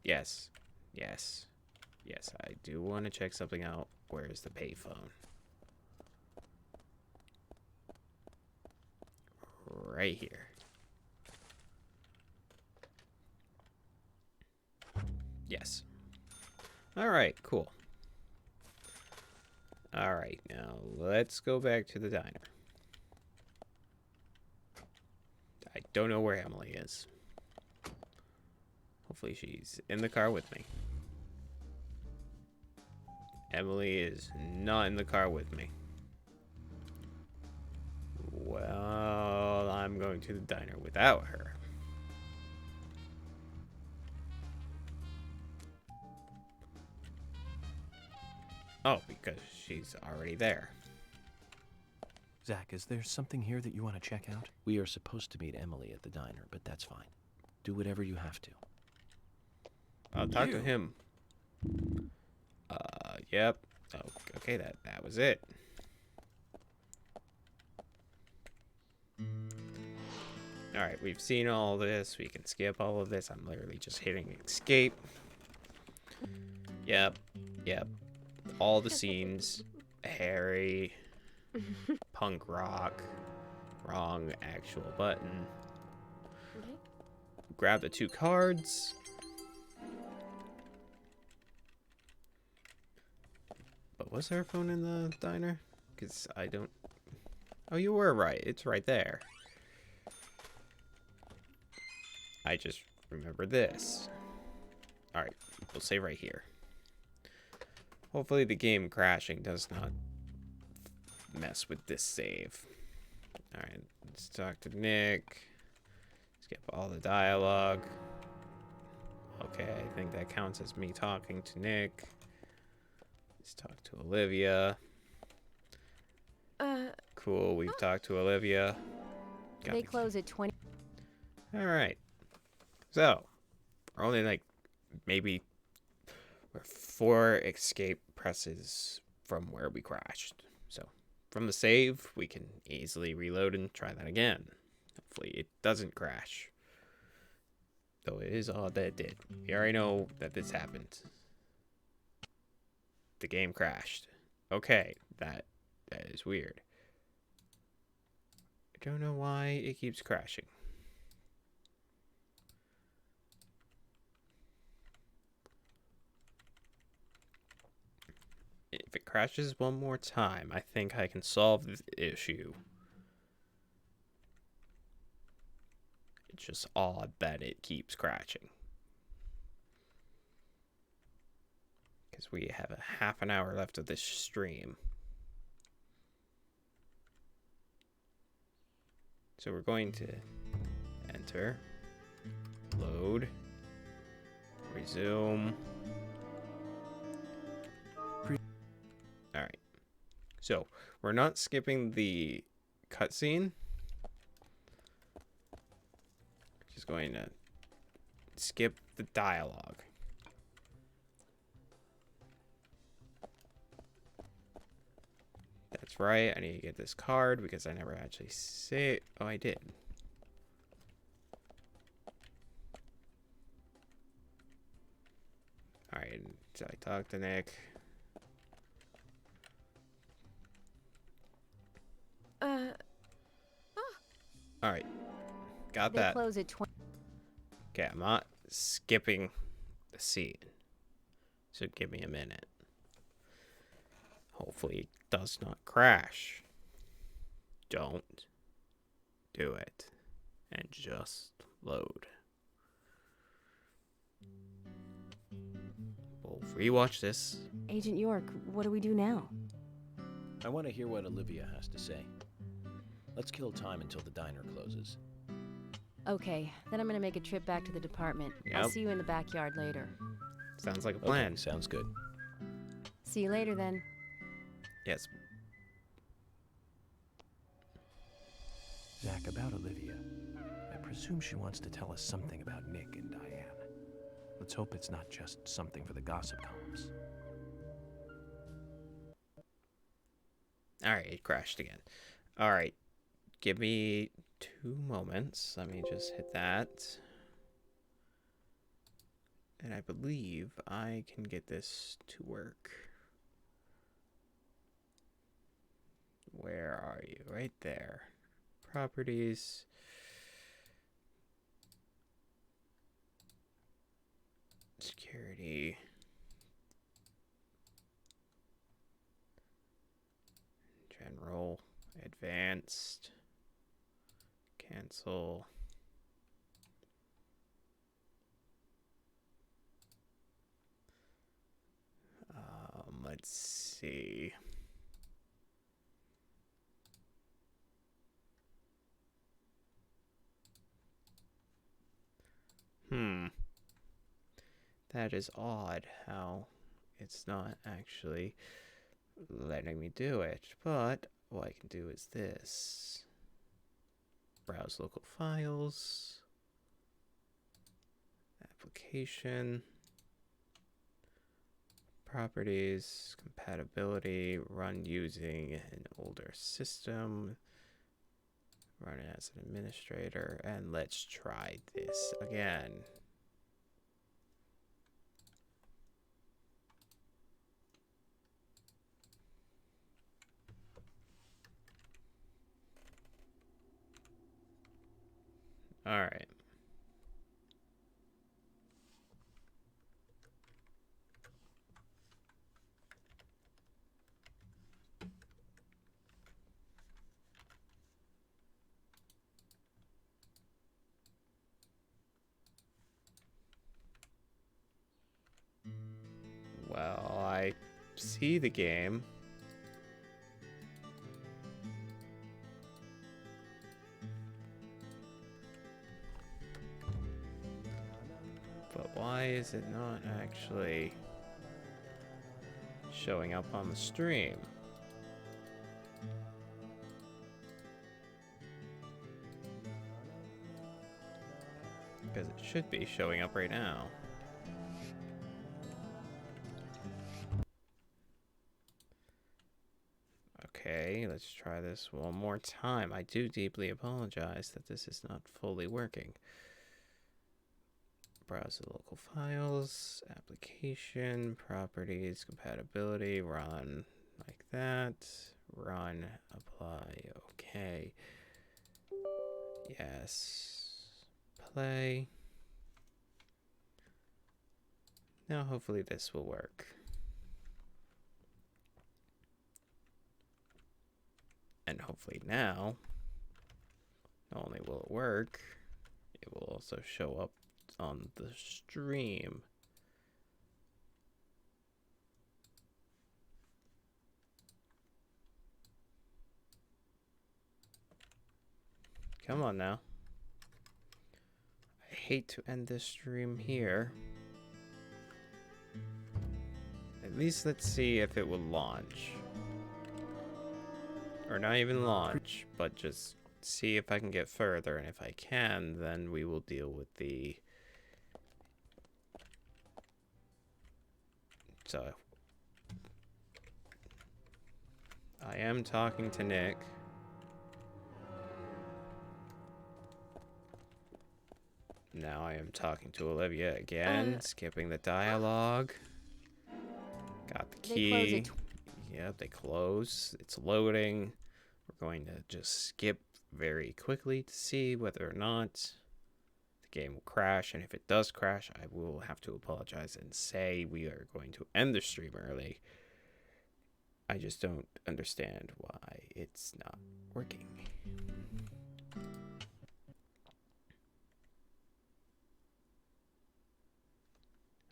Yes. Yes. Yes, I do want to check something out. Where's the payphone? Right here. Yes. Alright, cool. Alright, now let's go back to the diner. I don't know where Emily is. Hopefully she's in the car with me. Emily is not in the car with me. Well, I'm going to the diner without her. Oh, because she's already there. Zach, is there something here that you want to check out? We are supposed to meet Emily at the diner, but that's fine. Do whatever you have to. I'll talk to him. Yep. Oh, okay, that was it. Alright, we've seen all this. We can skip all of this. I'm literally just hitting escape. Yep. Yep. All the scenes. Harry. Punk rock. Wrong actual button. Okay. Grab the 2 cards. But was there a phone in the diner? Because I don't... Oh, you were right. It's right there. I just remember this. Alright, we'll save right here. Hopefully the game crashing does not mess with this save. Alright, let's talk to Nick. Skip all the dialogue. Okay, I think that counts as me talking to Nick. Let's talk to Olivia. Cool, we've talked to Olivia. They close at 20... Alright. So, we're only like, maybe we're 4 escape presses from where we crashed. So, from the save, we can easily reload and try that again. Hopefully it doesn't crash. Though it is odd that it did. We already know that this happened. The game crashed. Okay, that is weird. I don't know why it keeps crashing. If it crashes one more time, I think I can solve this issue. It's just odd that it keeps crashing. Because we have a half an hour left of this stream. So we're going to enter, load, resume. Alright. So we're not skipping the cutscene. Just going to skip the dialogue. That's right, I need to get this card because I never actually say it. Oh, I did. Alright, so I talked to Nick. Alright, got They that. close at 20. Okay, I'm not skipping the scene. So give me a minute. Hopefully it does not crash. Don't do it. And just load. We'll rewatch this. Agent York, what do we do now? I want to hear what Olivia has to say. Let's kill time until the diner closes. Okay, then I'm gonna make a trip back to the department. I'll Yep. see you in the backyard later. Sounds like a plan. Okay, sounds good. See you later then. Yes. Zach, about Olivia. I presume she wants to tell us something about Nick and Diane. Let's hope it's not just something for the gossip columns. Alright, it crashed again. Alright. Give me 2 moments. Let me just hit that. And I believe I can get this to work. Where are you? Right there. Properties. Security. General. Advanced. Cancel. Let's see. That is odd how it's not actually letting me do it. But what I can do is this. Browse local files. Application. Properties. Compatibility. Run using an older system. Run it as an administrator. And let's try this again. All right. Well, I see the game. But why is it not actually showing up on the stream? Because it should be showing up right now. Okay. Okay, let's try this one more time. I do deeply apologize that this is not fully working. Browse the local files, application, properties, compatibility, run like that. Run, apply, okay. Yes. Play. Now hopefully this will work. And hopefully now, not only will it work, it will also show up on the stream. Come on now. I hate to end this stream here. At least let's see if it will launch. Or not even launch, but just see if I can get further. And if I can, then we will deal with the... So... I am talking to Nick. Now I am talking to Olivia again, skipping the dialogue. Got the key. Yep, they close. It's loading. We're going to just skip very quickly to see whether or not the game will crash. And if it does crash, I will have to apologize and say we are going to end the stream early. I just don't understand why it's not working.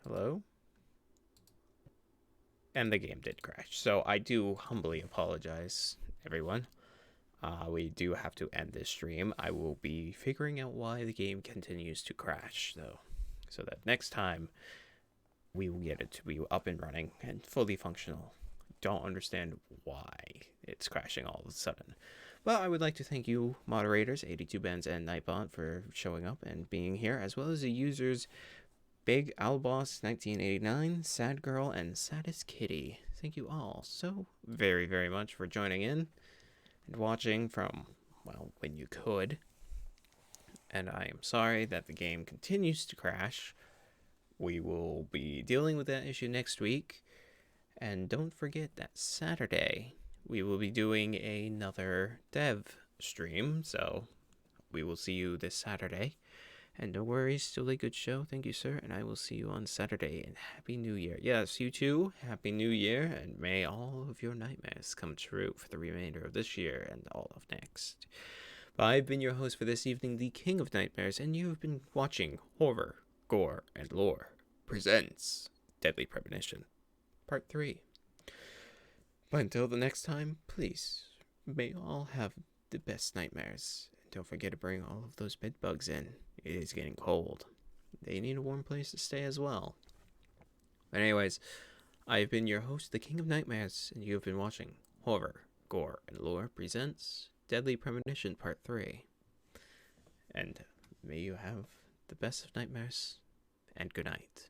Hello? And the game did crash. So I do humbly apologize, everyone. We do have to end this stream. I will be figuring out why the game continues to crash, though, so that next time we will get it to be up and running and fully functional. Don't understand why it's crashing all of a sudden. But I would like to thank you, moderators, 82Bens and Nightbot, for showing up and being here, as well as the users Big Owlboss 1989, Sad Girl, and Saddest Kitty. Thank you all so very, very much for joining in and watching from, well, when you could. And I am sorry that the game continues to crash. We will be dealing with that issue next week. And don't forget that Saturday we will be doing another dev stream. So we will see you this Saturday. And no worries, still a good show. Thank you, sir. And I will see you on Saturday. And Happy New Year. Yes, you too. Happy New Year. And may all of your nightmares come true for the remainder of this year and all of next. But I've been your host for this evening, the King of Nightmares. And you have been watching Horror, Gore, and Lore presents Deadly Premonition, Part 3. But until the next time, please, may you all have the best nightmares. Don't forget to bring all of those bed bugs in. It is getting cold. They need a warm place to stay as well. But anyways, I've been your host, the King of Nightmares, and you have been watching Horror, Gore, and Lore presents Deadly Premonition Part 3. And may you have the best of nightmares, and good night.